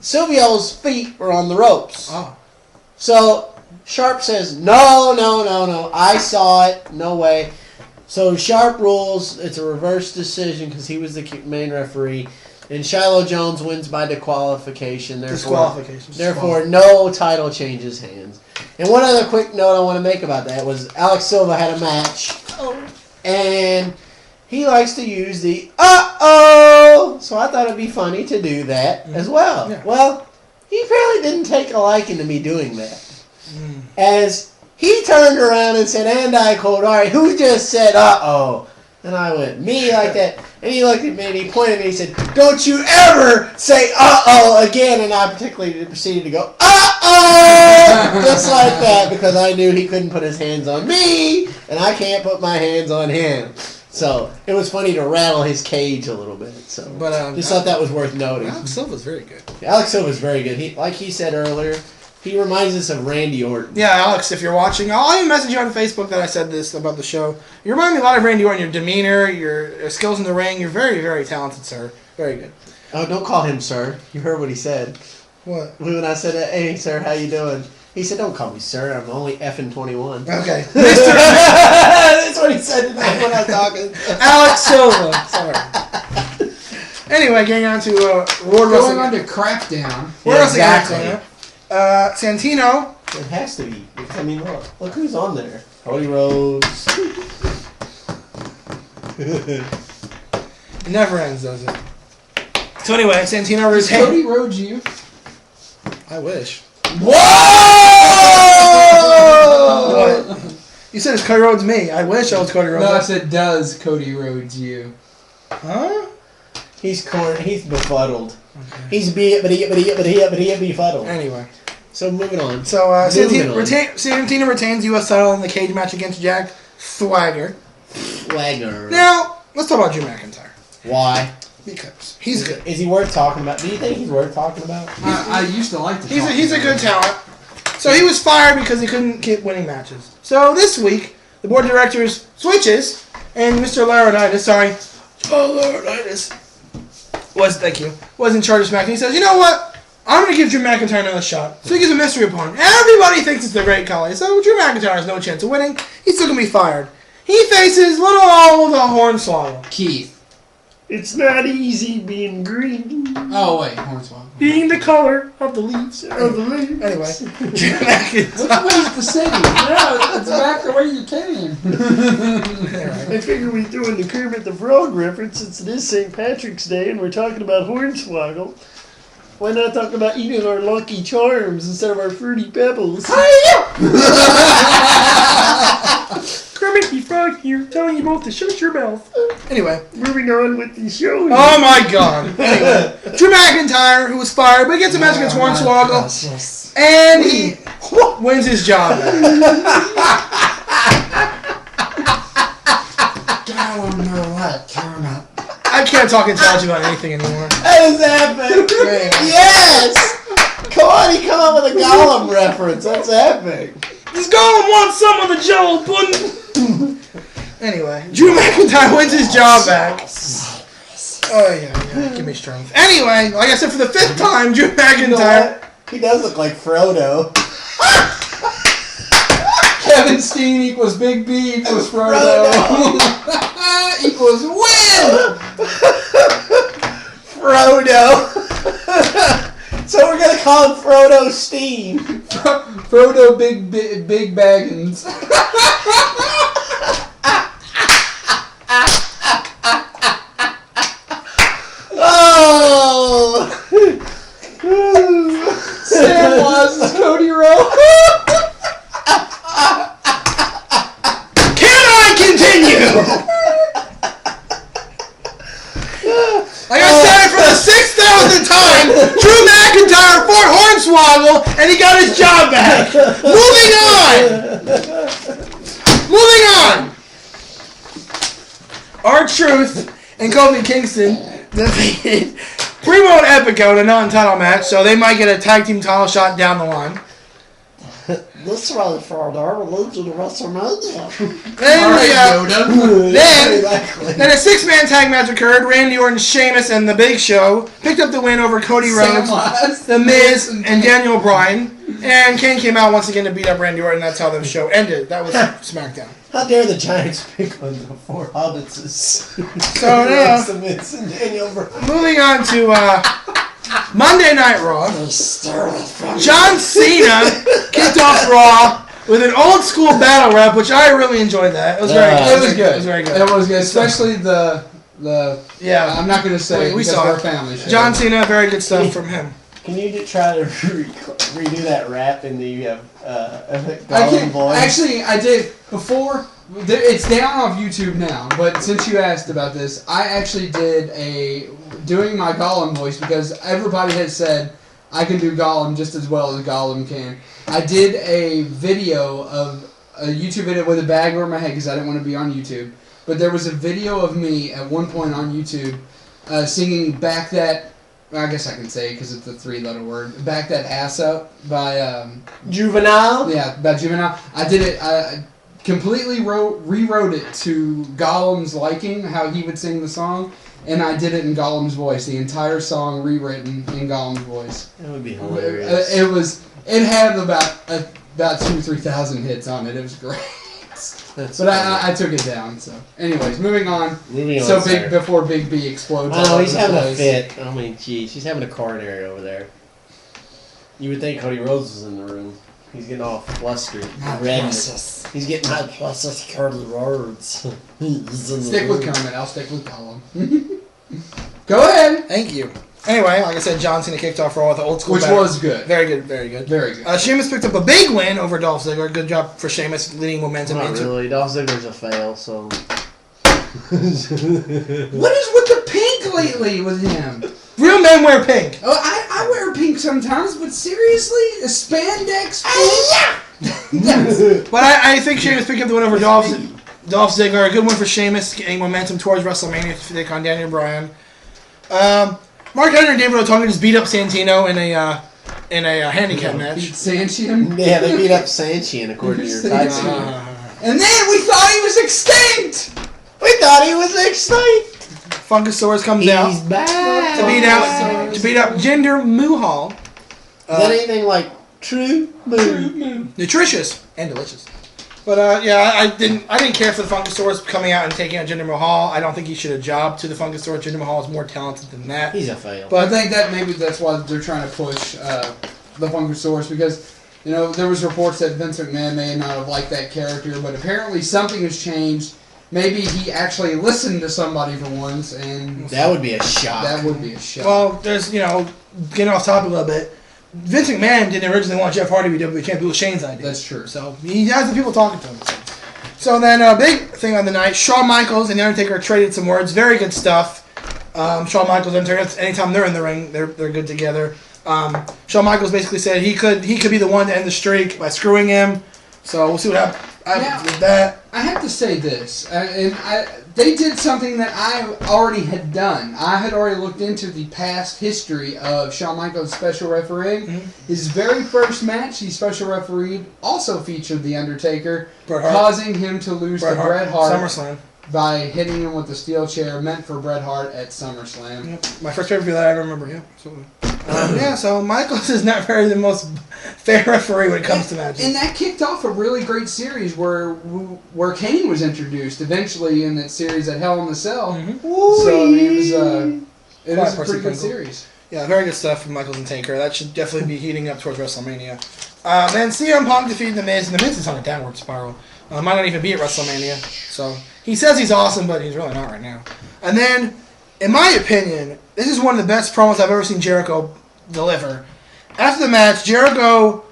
Speaker 7: Silvio's feet were on the ropes.
Speaker 6: Oh.
Speaker 7: So Sharp says, no, I saw it, no way. So Sharp rules it's a reverse decision because he was the main referee. And Shiloh Jones wins by disqualification. Therefore, no title changes hands. And one other quick note I want to make about that was Alex Silva had a match. And he likes to use the uh-oh. So I thought it'd be funny to do that as well.
Speaker 6: Yeah.
Speaker 7: Well, he apparently didn't take a liking to me doing that. As he turned around and said, and I quote, all right, who just said uh-oh? And I went, me, like that. And he looked at me and he pointed at me and he said, don't you ever say uh-oh again. And I particularly proceeded to go, uh-oh! Just like that, because I knew he couldn't put his hands on me, and I can't put my hands on him. So it was funny to rattle his cage a little bit. So,
Speaker 6: But
Speaker 7: just thought that was worth noting.
Speaker 6: Alex Silva's very good.
Speaker 7: Alex Silva's very good. He, like he said earlier, he reminds us of Randy Orton.
Speaker 6: Yeah, Alex, if you're watching, I'll even message you on Facebook that I said this about the show. You remind me a lot of Randy Orton. Your demeanor, your skills in the ring. You're very, very talented, sir. Very good.
Speaker 7: Oh, don't call him sir. You heard what he said.
Speaker 6: What?
Speaker 7: When I said, hey, sir, how you doing? He said, don't call me sir. I'm only effing 21.
Speaker 6: Okay.
Speaker 7: That's what he said to me when I was talking.
Speaker 6: Alex Silva. Sorry. Anyway, getting on to World
Speaker 5: Going
Speaker 6: Wrestling.
Speaker 5: on to Crackdown.
Speaker 6: World Wrestling
Speaker 7: exactly.
Speaker 6: Entertainment. Santino.
Speaker 7: It has to be. I mean, look who's on there. Cody Rhodes.
Speaker 6: It never ends, does it? So anyway, Santino
Speaker 5: Is
Speaker 6: retained.
Speaker 5: Cody Rhodes you?
Speaker 6: I wish.
Speaker 7: Whoa!
Speaker 6: What? You said it's Cody Rhodes me. I wish I was Cody Rhodes.
Speaker 5: No, I said does Cody Rhodes you?
Speaker 6: Huh?
Speaker 7: He's befuddled. He's befuddled.
Speaker 6: Anyway.
Speaker 7: So moving on.
Speaker 6: So
Speaker 7: Moving on.
Speaker 6: Santino retains U.S. title in the cage match against Jack Swagger.
Speaker 7: Wagner.
Speaker 6: Now, let's talk about Drew McIntyre.
Speaker 7: Why?
Speaker 6: Because he's good.
Speaker 7: Is he worth talking about? Do you think he's worth talking about?
Speaker 5: I used to like to.
Speaker 6: He's a good talent. So he was fired because he couldn't keep winning matches. So this week, the board of directors switches, and Mr. Laurinaitis, was in charge of SmackDown. He says, you know what? I'm going to give Drew McIntyre another shot. So he gives a mystery opponent. Everybody thinks it's the Great Khali. So Drew McIntyre has no chance of winning. He's still going to be fired. He faces little old Hornswoggle.
Speaker 5: Keith.
Speaker 7: It's not easy being green.
Speaker 5: Oh wait, Hornswoggle.
Speaker 6: Being the color of the leaves. Anyway, Drew McIntyre.
Speaker 5: Which way's the city? No, it's back the way you came.
Speaker 7: I figure we're doing the Kermit the Frog reference since it is St. Patrick's Day and we're talking about Hornswoggle. Why not talk about eating our Lucky Charms instead of our Fruity Pebbles?
Speaker 6: Kermit the Frog here, telling you both to shut your mouth. Anyway.
Speaker 7: Moving on with the show.
Speaker 6: Oh my god. Anyway, Drew McIntyre, who was fired, but he gets a match against Hornswoggle, and he wins his job back.
Speaker 5: I want to know what, Kermit.
Speaker 6: I can't talk intelligent about anything anymore.
Speaker 7: That is epic. Yes! Come on, he come up with a Gollum reference. That's epic.
Speaker 6: This Gollum wants some of the Jello pudding. Anyway, Drew McIntyre wins his job back. Oh yeah, give me strength. Anyway, like I said, for the 5th time, Drew McIntyre.
Speaker 7: You know what? He does look like Frodo.
Speaker 5: Kevin Steen equals Big B equals Frodo. Equals win!
Speaker 7: Frodo. So we're gonna call him Frodo Steen.
Speaker 5: Frodo Big Baggins.
Speaker 7: Oh!
Speaker 5: Sam Waz is Cody Rhodes.
Speaker 6: McIntyre Fort Hornswoggle, and he got his job back. Moving on. R-Truth and Kofi Kingston defeated Primo and Epico in a non-title match, so they might get a tag team title shot down the line.
Speaker 7: This right for our religion to WrestleMania.
Speaker 6: Then a six-man tag match occurred. Randy Orton, Sheamus, and The Big Show picked up the win over Cody Rhodes, The Miz, and Daniel Bryan. And Kane came out once again to beat up Randy Orton. That's how the show ended. That was SmackDown.
Speaker 7: How dare the Giants pick on the four hobbitses?
Speaker 6: So now,
Speaker 7: The Miz and Daniel Bryan.
Speaker 6: moving on to Monday Night Raw. John Cena kicked off Raw with an old school battle rap, which I really enjoyed that. It was very good.
Speaker 5: It was good.
Speaker 6: It was very good.
Speaker 5: It was good, especially the
Speaker 6: yeah.
Speaker 5: I'm not going to say
Speaker 6: we
Speaker 5: because
Speaker 6: saw
Speaker 5: we're a
Speaker 6: it.
Speaker 5: family show.
Speaker 6: John Cena, very good stuff from him.
Speaker 7: Can you try to redo that rap in the
Speaker 5: I
Speaker 7: Gollum voice?
Speaker 5: actually, I did before. It's down off YouTube now, but since you asked about this, I actually did doing my Gollum voice because everybody has said I can do Gollum just as well as Gollum can. I did a video of a YouTube video with a bag over my head because I didn't want to be on YouTube. But there was a video of me at one point on YouTube singing "Back That." I guess I can say it because it's a three-letter word. "Back That Ass Up" by
Speaker 7: Juvenile?
Speaker 5: Yeah, by Juvenile. I did it. I completely rewrote it to Gollum's liking, how he would sing the song, and I did it in Gollum's voice. The entire song rewritten in Gollum's voice.
Speaker 7: That would be hilarious.
Speaker 5: It had about 2,000-3,000 hits on it. It was great. But I took it down. So, anyways, moving on. So before Big B explodes.
Speaker 7: Oh, he's having a fit. I mean, jeez, he's having a coronary over there. You would think Cody Rhodes was in the room. He's getting all flustered. He's getting my pluses, Cody Rhodes.
Speaker 5: Stick with Kermit. I'll stick with Gollum. Go ahead.
Speaker 6: Thank you. Anyway, like I said, John Cena kicked off Raw with the old school
Speaker 5: Which
Speaker 6: battle.
Speaker 5: was good.
Speaker 6: Very good, very good.
Speaker 5: Very good.
Speaker 6: Sheamus picked up a big win over Dolph Ziggler. Good job for Sheamus leading momentum
Speaker 7: Not
Speaker 6: into.
Speaker 7: really. Dolph Ziggler's a fail, so.
Speaker 5: What is with the pink lately with him?
Speaker 6: Real men wear pink.
Speaker 5: Oh, I wear pink sometimes, but seriously, a spandex pink?
Speaker 6: But I think Sheamus picked up the win over Dolph Ziggler. A good win for Sheamus, getting momentum towards WrestleMania to take on Daniel Bryan. Mark Henry and David Otunga just beat up Santino in a handicap match.
Speaker 5: Beat Sanchian?
Speaker 7: Yeah, they beat up Sanchian according to your title.
Speaker 5: And then we thought he was extinct!
Speaker 7: We thought he was extinct!
Speaker 6: Funkasaurus comes out
Speaker 7: He's back!
Speaker 6: to beat up Jinder Mahal.
Speaker 7: Is that anything like True Moon?
Speaker 6: Nutritious and delicious. But yeah, I didn't care for the Funkasaurus coming out and taking out Jinder Mahal. I don't think he should have jobbed to the Funkasaurus. Jinder Mahal is more talented than that.
Speaker 7: He's a fail.
Speaker 5: But I think that maybe that's why they're trying to push the Funkasaurus because, you know, there was reports that Vince McMahon may not have liked that character, but apparently something has changed. Maybe he actually listened to somebody for once, and
Speaker 7: that would be a shock.
Speaker 5: That would be a shock.
Speaker 6: Well, there's, getting off topic a little bit. Vince McMahon didn't originally want Jeff Hardy to be WWE champion. It was Shane's idea.
Speaker 5: That's true.
Speaker 6: So he has the people talking to him. So then a big thing on the night, Shawn Michaels and The Undertaker traded some words. Very good stuff. Shawn Michaels and Undertaker, anytime they're in the ring, they're good together. Shawn Michaels basically said he could be the one to end the streak by screwing him. So we'll see what happens with that.
Speaker 5: I have to say this, they did something that I already had done. I had already looked into the past history of Shawn Michaels' special refereeing. Mm-hmm. His very first match he special refereed also featured The Undertaker, causing him to lose to Bret Hart
Speaker 6: SummerSlam
Speaker 5: by hitting him with the steel chair meant for Bret Hart at SummerSlam.
Speaker 6: Yep. My first pay-per-view that I ever remember, yeah. So Michaels is not very the most fair referee when it comes to matches.
Speaker 5: And that kicked off a really great series where Kane was introduced eventually in that series at Hell in the Cell. Mm-hmm. So I mean, it was a pretty good series.
Speaker 6: Yeah, very good stuff from Michaels and Taker. That should definitely be heating up towards WrestleMania. Then CM Punk defeated The Miz, and The Miz is on a downward spiral. Might not even be at WrestleMania. So he says he's awesome, but he's really not right now. And then, in my opinion, this is one of the best promos I've ever seen Jericho deliver. After the match, Jericho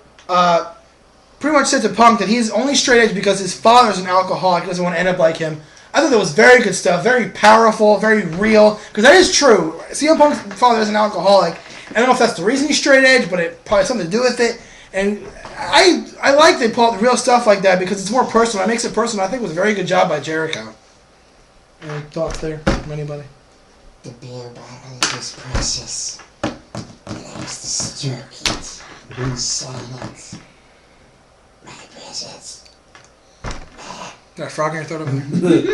Speaker 6: pretty much said to Punk that he's only straight edge because his father's an alcoholic. He doesn't want to end up like him. I thought that was very good stuff, very powerful, very real, because that is true. CM Punk's father is an alcoholic, I don't know if that's the reason he's straight edge, but it probably has something to do with it. And I like they pull out the real stuff like that because it's more personal. It makes it personal. I think it was a very good job by Jericho. Any thoughts there from anybody?
Speaker 5: The beer bottle is precious. It has to stroke it in silence. My precious.
Speaker 6: Got a frog in your throat over there?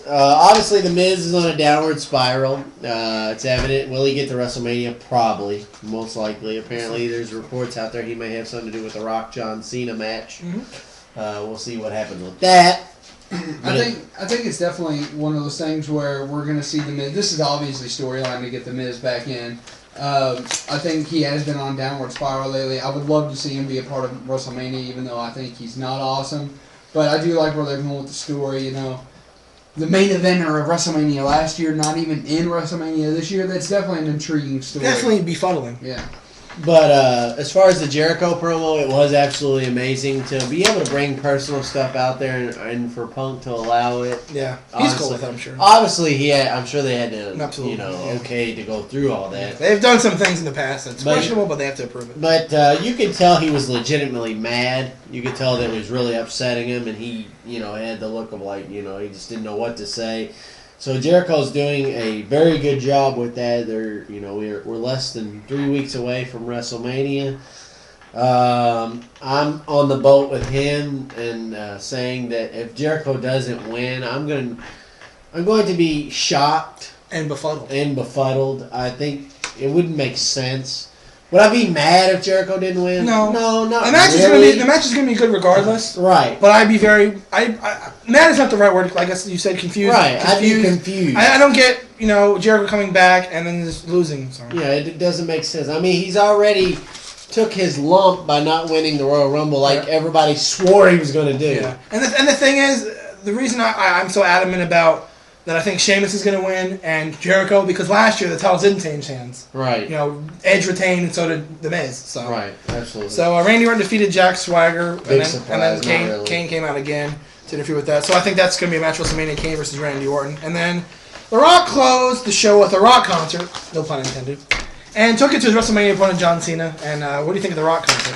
Speaker 7: Obviously, The Miz is on a downward spiral. It's evident. Will he get to WrestleMania? Probably. Most likely. Apparently, there's reports out there he may have something to do with the Rock John Cena match. We'll see what happens with that.
Speaker 5: I think it's definitely one of those things where we're going to see The Miz. This is obviously storyline to get The Miz back in. I think he has been on a downward spiral lately. I would love to see him be a part of WrestleMania, even though I think he's not awesome. But I do like where they're going with the story, you know. The main eventer of WrestleMania last year, not even in WrestleMania this year. That's definitely an intriguing story.
Speaker 6: Definitely befuddling.
Speaker 5: Yeah.
Speaker 7: But as far as the Jericho promo, it was absolutely amazing to be able to bring personal stuff out there and for Punk to allow it.
Speaker 6: Yeah, he's cool with it, I'm sure.
Speaker 7: Obviously, I'm sure they had to,
Speaker 6: Absolutely.
Speaker 7: okay to go through all that.
Speaker 6: They've done some things in the past that's questionable, but they have to approve it.
Speaker 7: But you could tell he was legitimately mad. You could tell that it was really upsetting him, and he, had the look of like, he just didn't know what to say. So Jericho's doing a very good job with that. We're less than 3 weeks away from WrestleMania. I'm on the boat with him and saying that if Jericho doesn't win, I'm going to be shocked
Speaker 6: and befuddled. I think
Speaker 7: it wouldn't make sense. Would I be mad if Jericho didn't win?
Speaker 6: No,
Speaker 7: not
Speaker 6: the match
Speaker 7: really.
Speaker 6: The match is gonna be good regardless.
Speaker 7: Right.
Speaker 6: But I'd be very. Mad is not the right word. I guess you said confused.
Speaker 7: Right. I'd be confused.
Speaker 6: I don't get Jericho coming back and then just losing. So.
Speaker 7: Yeah, it doesn't make sense. I mean, he's already took his lump by not winning the Royal Rumble like everybody swore he was going to do.
Speaker 6: Yeah. And the thing is, the reason I'm so adamant about that I think Sheamus is going to win and Jericho, because last year the titles didn't change hands.
Speaker 7: Right.
Speaker 6: Edge retained and so did The Miz. So.
Speaker 7: Right, absolutely.
Speaker 6: So Randy Orton defeated Jack Swagger.
Speaker 7: Big surprise,
Speaker 6: and then Kane came out again to interfere with that. So I think that's going to be a match WrestleMania, Kane versus Randy Orton. And then The Rock closed the show with a Rock concert, no pun intended, and took it to his WrestleMania opponent John Cena. And what do you think of the Rock concert?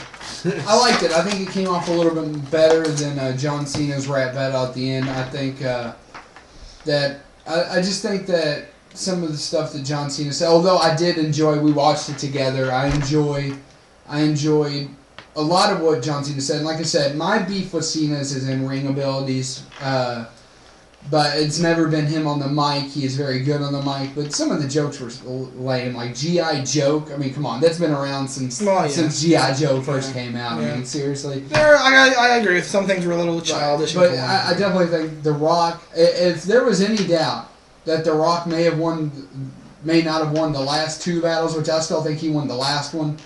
Speaker 5: I liked it. I think it came off a little bit better than John Cena's rap battle at the end. I think I just think that some of the stuff that John Cena said, although I did enjoy, we watched it together, I enjoyed a lot of what John Cena said. And like I said, my beef with Cena is his in-ring abilities, but it's never been him on the mic. He is very good on the mic, but some of the jokes were lame, like G.I. Joke. I mean, come on, that's been around since G.I. Joe first came out. I mean, seriously.
Speaker 6: I agree with some things were a little childish.
Speaker 5: But I definitely think The Rock, if there was any doubt that The Rock may not have won the last two battles, which I still think he won the last one.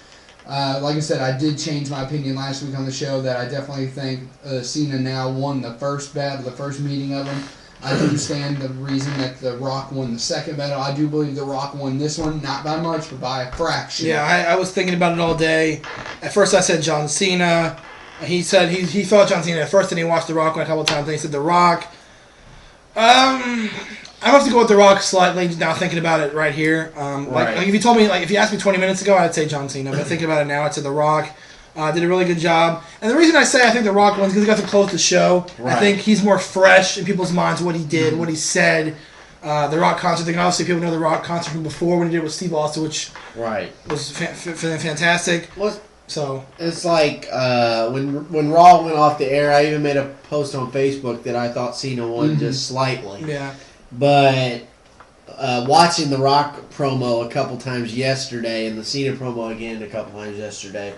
Speaker 5: Like I said, I did change my opinion last week on the show that I definitely think Cena now won the first battle, the first meeting of them. I do stand the reason that The Rock won the second battle. I do believe The Rock won this one, not by much, but by a fraction.
Speaker 6: Yeah, I was thinking about it all day. At first I said John Cena. He said he thought John Cena at first, and he watched The Rock one a couple of times, and he said The Rock. I have to go with The Rock slightly now thinking about it right here. Like if you told me, if you asked me 20 minutes ago, I'd say John Cena. But thinking about it now, I'd say The Rock. Did a really good job. And the reason I say I think The Rock wins is because he got to close the show. Right. I think he's more fresh in people's minds what he did, what he said. The Rock concert thing, obviously people know The Rock concert from before when he did it with Steve Austin, which was fantastic. So
Speaker 7: it's like when Raw went off the air, I even made a post on Facebook that I thought Cena won just slightly.
Speaker 6: Yeah.
Speaker 7: But watching the Rock promo a couple times yesterday and the Cena promo again a couple times yesterday,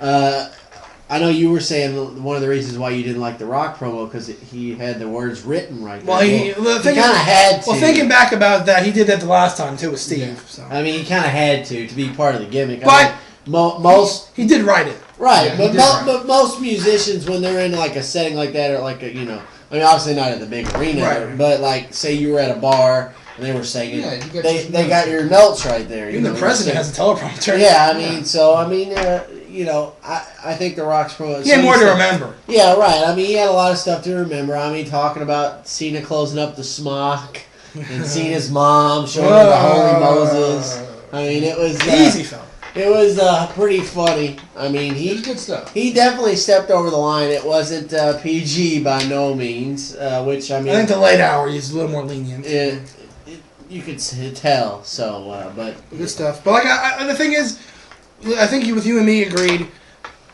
Speaker 7: I know you were saying one of the reasons why you didn't like the Rock promo because he had the words written right there.
Speaker 6: Well, he kind of
Speaker 7: had to.
Speaker 6: Well, thinking back about that, he did that the last time too with Steve. Yeah. So.
Speaker 7: I mean, he kind of had to be part of the gimmick.
Speaker 6: But
Speaker 7: most
Speaker 6: he did write it.
Speaker 7: Right, yeah, but most musicians when they're in like a setting like that or like a I mean obviously not at the big arena, but like say you were at a bar and they were singing, they got your notes right there.
Speaker 6: Even the president has a teleprompter.
Speaker 7: Yeah, I mean, I think The Rock's promo.
Speaker 6: He had more to remember.
Speaker 7: Yeah, right. I mean, he had a lot of stuff to remember. I mean, talking about Cena closing up the smock and Cena's mom showing the Holy Moses. I mean, it was
Speaker 6: Easy, fella.
Speaker 7: It was pretty funny. I mean,
Speaker 5: It was good stuff.
Speaker 7: he definitely stepped over the line. It wasn't PG by no means, which I mean,
Speaker 6: I think the late hour is a little more lenient.
Speaker 7: you could tell. So, but
Speaker 6: Good stuff. But like, the thing is, I think with you and me agreed.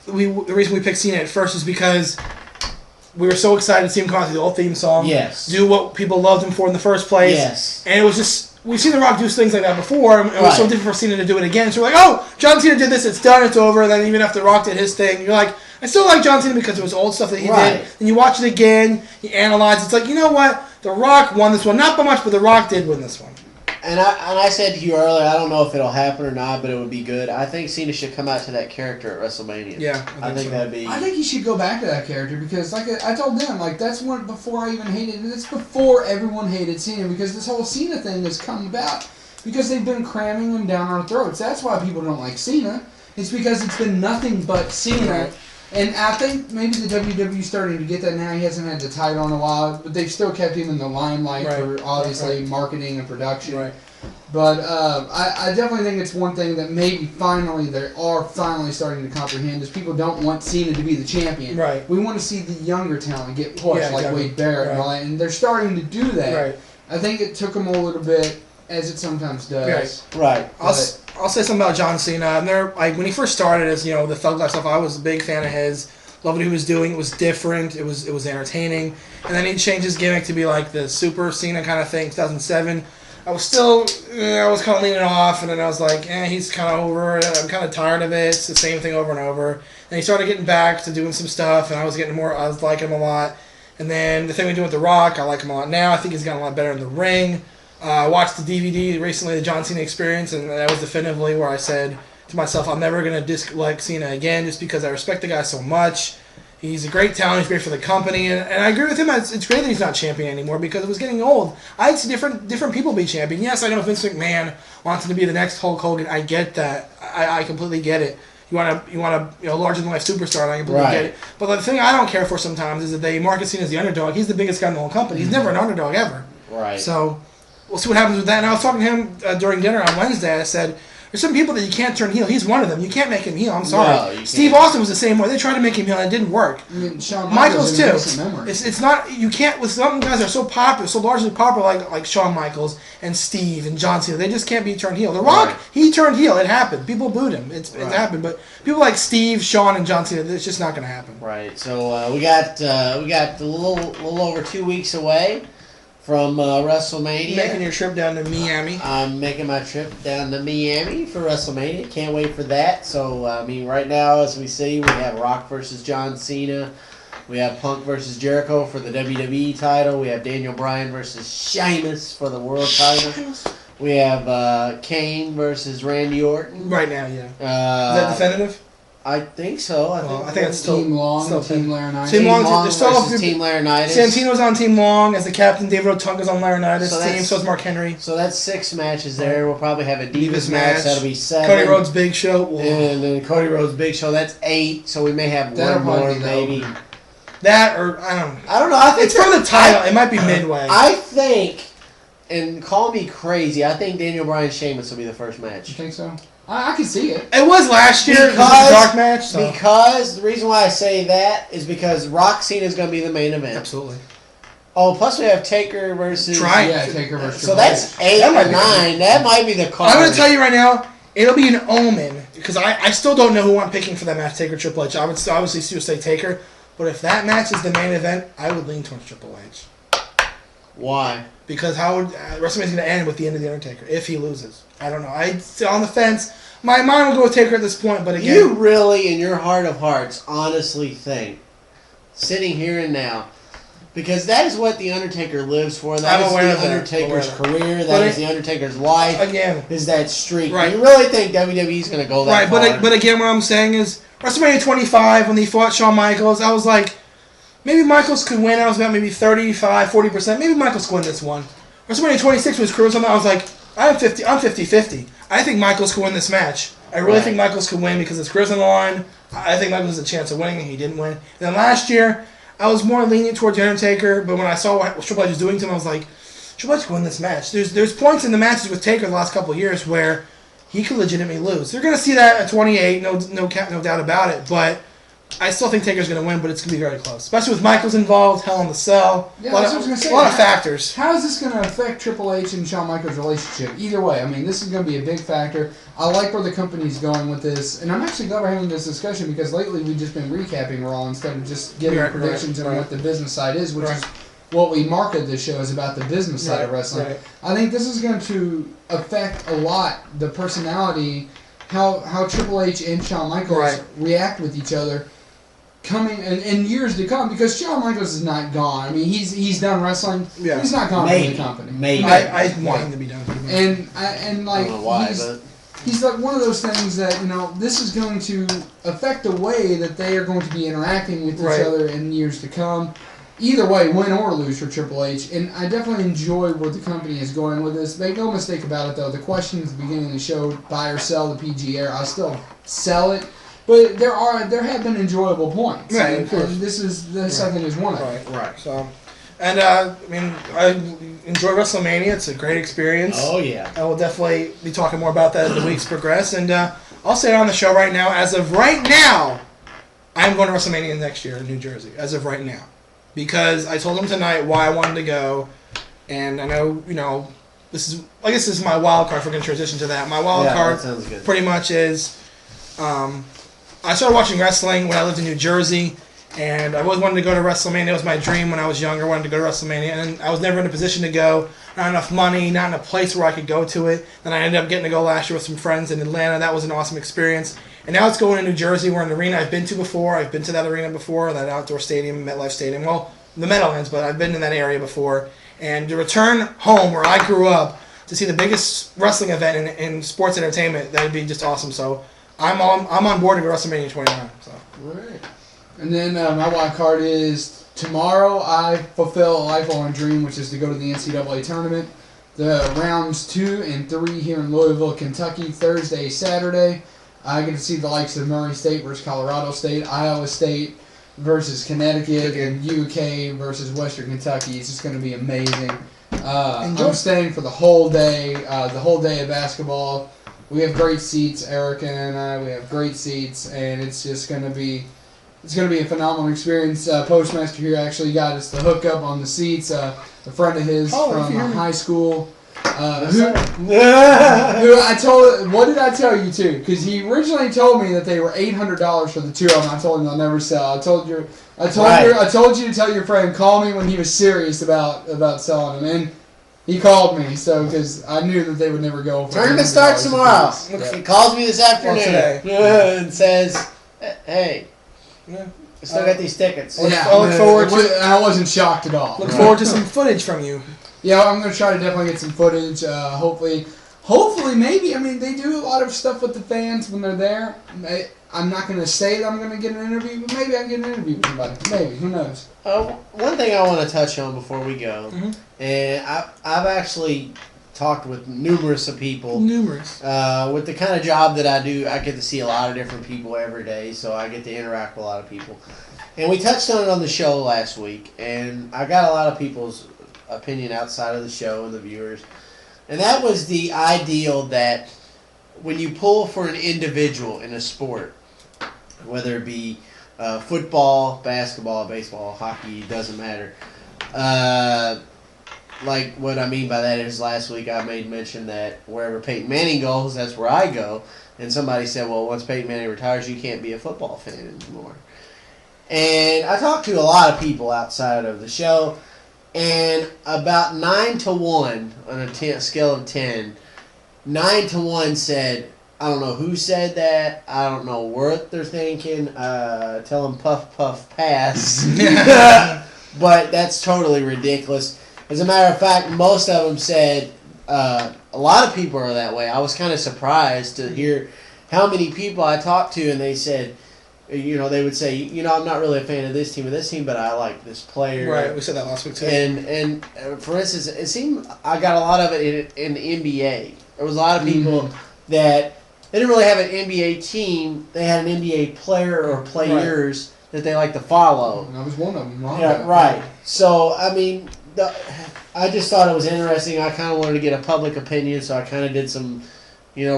Speaker 6: The reason we picked Cena at first is because we were so excited to see him come out to the old theme song.
Speaker 7: Yes.
Speaker 6: Do what people loved him for in the first place.
Speaker 7: Yes.
Speaker 6: And it was just, we've seen The Rock do things like that before, and it was so
Speaker 7: Right.
Speaker 6: different for Cena to do it again. So we're like, oh, John Cena did this, it's done, it's over. And then even after The Rock did his thing, you're like, I still like John Cena because it was old stuff that he
Speaker 7: Right.
Speaker 6: did. And you watch it again, you analyze, it's like, you know what? The Rock won this one. Not by much, but The Rock did win this one.
Speaker 7: And I said to you earlier, I don't know if it'll happen or not, but it would be good. I think Cena should come out to that character at WrestleMania.
Speaker 6: Yeah,
Speaker 7: I think
Speaker 6: so.
Speaker 7: that'd be.
Speaker 5: I think he should go back to that character because, like I told them, like that's one before I even hated. It's before everyone hated Cena because this whole Cena thing has come about because they've been cramming him down our throats. That's why people don't like Cena. It's because it's been nothing but Cena. And I think maybe the WWE starting to get that now. He hasn't had the title in a while, but they've still kept him in the limelight for obviously marketing and production.
Speaker 6: Right.
Speaker 5: But I definitely think it's one thing that maybe finally they are finally starting to comprehend is people don't want Cena to be the champion.
Speaker 6: Right.
Speaker 5: We want to see the younger talent get pushed like
Speaker 6: exactly.
Speaker 5: Wade Barrett and all that, and they're starting to do that.
Speaker 6: Right.
Speaker 5: I think it took them a little bit, as it sometimes does.
Speaker 7: Right.
Speaker 6: I'll say something about John Cena. And like when he first started as the Thug Life stuff, I was a big fan of his. Loved what he was doing. It was different. It was entertaining. And then he changed his gimmick to be like the Super Cena kind of thing. 2007. I was still, I was kind of leaning off, and then I was like, he's kind of over it. I'm kind of tired of it. It's the same thing over and over. And he started getting back to doing some stuff, and I was liking him a lot. And then the thing we do with The Rock, I like him a lot now. I think he's gotten a lot better in the ring. I watched the DVD recently, the John Cena Experience, and that was definitively where I said to myself, I'm never going to dislike Cena again just because I respect the guy so much. He's a great talent. He's great for the company, and I agree with him. It's great that he's not champion anymore because it was getting old. I'd see different people be champion. Yes, I know Vince McMahon wants him to be the next Hulk Hogan. I get that. I completely get it. You want a larger than life superstar, and I completely get it. But the thing I don't care for sometimes is that they market Cena as the underdog. He's the biggest guy in the whole company. He's never an underdog ever.
Speaker 7: Right.
Speaker 6: So we'll see what happens with that. And I was talking to him during dinner on Wednesday. I said, there's some people that you can't turn heel. He's one of them. You can't make him heel. I'm sorry.
Speaker 7: No,
Speaker 6: Steve Austin was the same way. They tried to make him heel and it didn't work.
Speaker 5: I mean, Shawn
Speaker 6: Michaels too.
Speaker 5: Memory.
Speaker 6: It's not, you can't, with some guys that are so popular, so largely popular like Shawn Michaels and Steve and John Cena, they just can't be turned heel. The Rock, he turned heel. It happened. People booed him. It's happened. But people like Steve, Shawn, and John Cena, it's just not going to happen.
Speaker 7: Right. So we got a little over 2 weeks away from WrestleMania.
Speaker 6: Making your trip down to Miami.
Speaker 7: I'm making my trip down to Miami for WrestleMania. Can't wait for that. So, right now, as we see, we have Rock versus John Cena. We have Punk versus Jericho for the WWE title. We have Daniel Bryan versus Sheamus for the world title. We have Kane versus Randy Orton.
Speaker 6: Right now, yeah. Is that definitive?
Speaker 7: I think so. I think
Speaker 6: it's still
Speaker 5: Team Long,
Speaker 6: still
Speaker 5: Team Laurinaitis.
Speaker 6: Team Long
Speaker 7: versus Team Laurinaitis.
Speaker 6: Santino's on Team Long as the captain. David Otunga's on Laurinaitis team. So is Mark Henry.
Speaker 7: So that's 6 matches there. We'll probably have a Divas match. That'll be 7.
Speaker 6: Cody Rhodes Big Show. Whoa.
Speaker 7: And then Cody Rhodes Big Show. That's 8. So we may have one more maybe.
Speaker 6: That or I don't know.
Speaker 7: I think
Speaker 6: it's for the title. It might be midway.
Speaker 7: I think, and call me crazy, I think Daniel Bryan Sheamus will be the first match.
Speaker 5: You think so? I can see it.
Speaker 6: It was last year. It was a dark match. So.
Speaker 7: Because the reason why I say that is because Rock Cena is going to be the main event.
Speaker 6: Absolutely.
Speaker 7: Oh, plus we have Taker versus.
Speaker 5: Taker versus.
Speaker 7: So that's 8 or 9. That might be the card.
Speaker 6: I'm going to tell you right now. It'll be an omen because I still don't know who I'm picking for that match. Taker Triple H. I would obviously still say Taker, but if that match is the main event, I would lean towards Triple H.
Speaker 7: Why?
Speaker 6: Because how would WrestleMania's going to end with the end of the Undertaker if he loses? I don't know. I'm still on the fence. My mind will go with Taker at this point, but again,
Speaker 7: You really, in your heart of hearts, honestly think, sitting here and now, because that is what the Undertaker lives for. That is the Undertaker's career. That is the Undertaker's life.
Speaker 6: Again,
Speaker 7: is that streak?
Speaker 6: Right.
Speaker 7: You really think WWE's going to go that far?
Speaker 6: Right, but again, what I'm saying is WrestleMania 25 when they fought Shawn Michaels, I was like, maybe Michaels could win. I was about maybe 35, 40%. Maybe Michaels could win this one. WrestleMania 26 was cruising. I was like, I'm 50-50. I think Michaels could win this match. I really think Michaels could win because his career's on the line. I think Michaels has a chance of winning, and he didn't win. And then last year, I was more lenient towards The Undertaker, but when I saw what Triple H was doing to him, I was like, Triple H could win this match. There's points in the matches with Taker the last couple of years where he could legitimately lose. They're going to see that at 28, no doubt about it. But I still think Taker's going to win, but it's going to be very close. Especially with Michaels involved, Hell in the Cell.
Speaker 5: Yeah,
Speaker 6: a lot of factors.
Speaker 5: How is this going to affect Triple H and Shawn Michaels' relationship? Either way, I mean, this is going to be a big factor. I like where the company's going with this, and I'm actually glad we're having this discussion because lately we've just been recapping Raw instead of just giving predictions on what the business side is, which is what we market this show is about the business side of wrestling. Right. I think this is going to affect a lot the personality, how Triple H and Shawn Michaels react with each other. Coming in years to come, because Shawn Michaels is not gone. I mean, he's done wrestling. Yeah. He's not gone from the company.
Speaker 7: Maybe
Speaker 6: I want him to be done.
Speaker 5: And like I don't know why, he's like one of those things that this is going to affect the way that they are going to be interacting with each other in years to come. Either way, win or lose for Triple H, and I definitely enjoy where the company is going with this. Make no mistake about it, though. The question at the beginning of the show: buy or sell the PG era. I still sell it. But there have been enjoyable points,
Speaker 6: right?
Speaker 5: And this I think is one of them.
Speaker 6: Right. So, and I mean, I enjoy WrestleMania. It's a great experience.
Speaker 7: Oh yeah.
Speaker 6: I will definitely be talking more about that as the weeks progress. And I'll say it on the show right now. As of right now, I'm going to WrestleMania next year in New Jersey. As of right now, because I told them tonight why I wanted to go, and I know this is I guess this is my wild card. If we're going to transition to that, my wild card pretty much is. I started watching wrestling when I lived in New Jersey, and I always wanted to go to WrestleMania. It was my dream when I was younger, wanted to go to WrestleMania, and I was never in a position to go, not enough money, not in a place where I could go to it. Then I ended up getting to go last year with some friends in Atlanta. That was an awesome experience. And now it's going to New Jersey. We're in an arena I've been to before. I've been to that arena before, that outdoor stadium, MetLife Stadium. Well, the Meadowlands, but I've been in that area before. And to return home where I grew up to see the biggest wrestling event in sports entertainment, that would be just awesome. So I'm on board to go to WrestleMania 29. So.
Speaker 5: Right. And then my wild card is tomorrow I fulfill a lifelong dream, which is to go to the NCAA tournament. The rounds 2 and 3 here in Louisville, Kentucky, Thursday, Saturday. I get to see the likes of Murray State versus Colorado State, Iowa State versus Connecticut, and UK versus Western Kentucky. It's just going to be amazing. I'm staying for the whole day of basketball. We have great seats, Erica and I. We have great seats, and it's just going to be a phenomenal experience. PostMaster here actually got us the hookup on the seats. A friend of his from high school. Who I told? What did I tell you too? Because he originally told me that they were $800 for the two of them. I told him they'll never sell. I told you to tell your friend, call me when he was serious about selling them. And he called me, because I knew that they would never go for
Speaker 7: Tournament starts tomorrow. He calls me this afternoon and says, hey, I still got these tickets.
Speaker 5: I look forward to I wasn't shocked at all.
Speaker 6: Look forward to some footage from you.
Speaker 5: Yeah, I'm going to try to definitely get some footage. Hopefully, maybe. I mean, they do a lot of stuff with the fans when they're there. I'm not going to say that I'm going to get an interview, but maybe I can get an interview with somebody. Maybe. Who knows?
Speaker 7: One thing I want to touch on before we go, and I've actually talked with numerous of people. With the kind of job that I do, I get to see a lot of different people every day, so I get to interact with a lot of people. And we touched on it on the show last week, and I got a lot of people's opinion outside of the show and the viewers. And that was the ideal that when you pull for an individual in a sport, whether it be football, basketball, baseball, hockey, doesn't matter. Like what I mean by that is last week I made mention that wherever Peyton Manning goes, that's where I go. And somebody said, well, once Peyton Manning retires, you can't be a football fan anymore. And I talked to a lot of people outside of the show, and about 9-1 on a scale of 10, 9-1 said, I don't know who said that. I don't know what they're thinking. Tell them puff, puff, pass. But that's totally ridiculous. As a matter of fact, most of them said, a lot of people are that way. I was kind of surprised to hear how many people I talked to, and they said, they would say, I'm not really a fan of this team or this team, but I like this player.
Speaker 6: Right, we said that last week too.
Speaker 7: And for instance, it seemed I got a lot of it in the NBA. There was a lot of people that they didn't really have an NBA team. They had an NBA player or players that they like to follow.
Speaker 5: And I was one of them.
Speaker 7: Yeah, right. So, I mean, I just thought it was interesting. I kind of wanted to get a public opinion, so I kind of did some,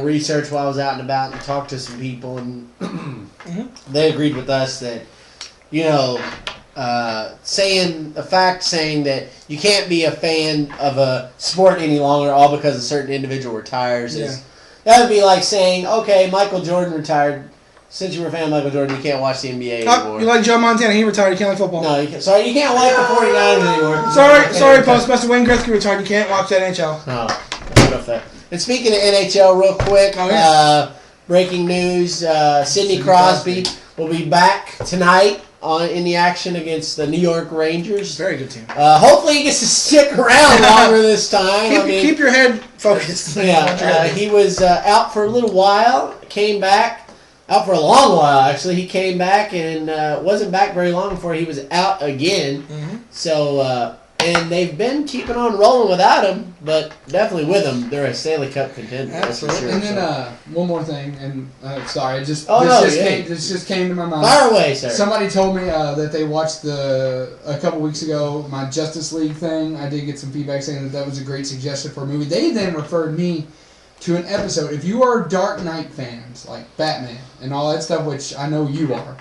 Speaker 7: research while I was out and about and talked to some people, and they agreed with us that, saying that you can't be a fan of a sport any longer all because a certain individual retires that would be like saying, okay, Michael Jordan retired. Since you were a fan of Michael Jordan, you can't watch the NBA anymore.
Speaker 6: You like Joe Montana? He retired. You can't like football.
Speaker 7: No, you can't like the 49ers anymore.
Speaker 6: Sorry, Postmaster Wayne Gretzky retired. You can't watch that NHL.
Speaker 7: Oh, what if that? And speaking of NHL, real quick, breaking news: Sidney Crosby will be back tonight in the action against the New York Rangers.
Speaker 6: Very good team.
Speaker 7: Hopefully, he gets to stick around longer this time.
Speaker 6: Keep your head focused.
Speaker 7: He was out for a little while, came back. Out for a long while, actually. He came back and wasn't back very long before he was out again. Mm-hmm. So, and they've been keeping on rolling without him, but definitely with him, they're a Stanley Cup contender. That's for sure.
Speaker 5: And then one more thing, and sorry, this just came to my mind.
Speaker 7: Fire away, sir.
Speaker 5: Somebody told me that they watched a couple weeks ago my Justice League thing. I did get some feedback saying that was a great suggestion for a movie. They then referred me to an episode. If you are Dark Knight fans, like Batman and all that stuff, which I know you are,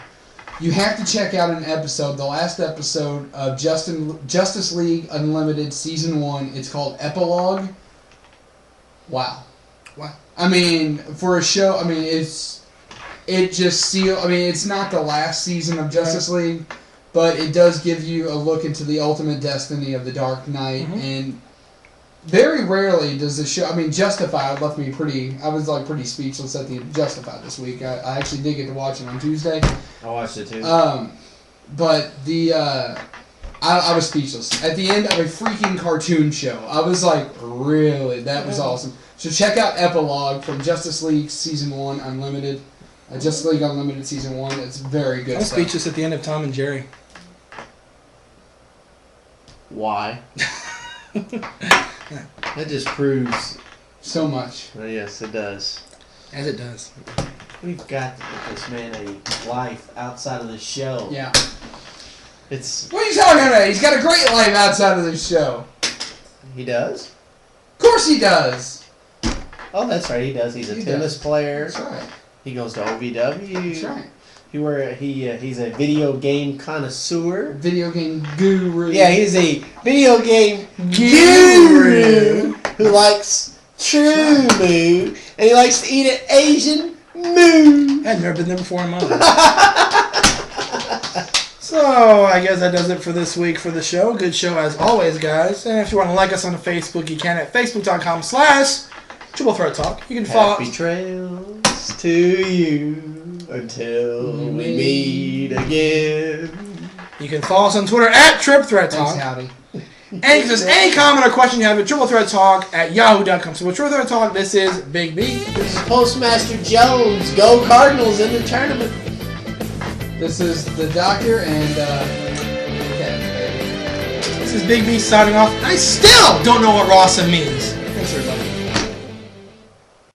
Speaker 5: you have to check out an episode, the last episode of Justice League Unlimited Season 1. It's called Epilogue. Wow. I mean, for a show, I mean, it's not the last season of Justice League, but it does give you a look into the ultimate destiny of the Dark Knight, and very rarely does the show. I mean, Justified left me pretty speechless at the Justified this week. I actually did get to watch it on Tuesday.
Speaker 7: I watched it too.
Speaker 5: But I was speechless at the end of a freaking cartoon show. I was like, really, that was awesome. So check out Epilogue from Justice League Season 1 Unlimited. Justice League Unlimited Season 1. It's very good.
Speaker 6: I was speechless at the end of Tom and Jerry.
Speaker 7: Why? That just proves
Speaker 5: so much.
Speaker 7: Yes, it does.
Speaker 6: As it does.
Speaker 7: We've got to give this man a life outside of the show.
Speaker 5: Yeah.
Speaker 7: What
Speaker 5: are you talking about? He's got a great life outside of the show.
Speaker 7: He does?
Speaker 5: Of course he does.
Speaker 7: Oh, that's right. He does. He's a tennis player.
Speaker 5: That's right.
Speaker 7: He goes to OVW.
Speaker 5: That's right.
Speaker 7: He's a video game connoisseur.
Speaker 5: Video game guru.
Speaker 7: Yeah, he's a video game guru who likes true moo, and he likes to eat an Asian moo.
Speaker 6: I've never been there before in my life. So, I guess that does it for this week for the show. Good show as always, guys. And if you want to like us on Facebook, you can at facebook.com/triplethreattalk. You can follow.
Speaker 7: Happy trails to you. Until we meet again.
Speaker 6: You can follow us on Twitter at triplethreattalk.
Speaker 5: Thanks, howdy.
Speaker 6: And if there's any comment or question you have at triplethreattalk@yahoo.com. So with Triple Threat Talk, this is Big B.
Speaker 7: This is Postmaster Jones. Go Cardinals in the tournament.
Speaker 5: This is the Doctor and
Speaker 6: This is Big B signing off. I still don't know what Rossa means. Thanks, everybody.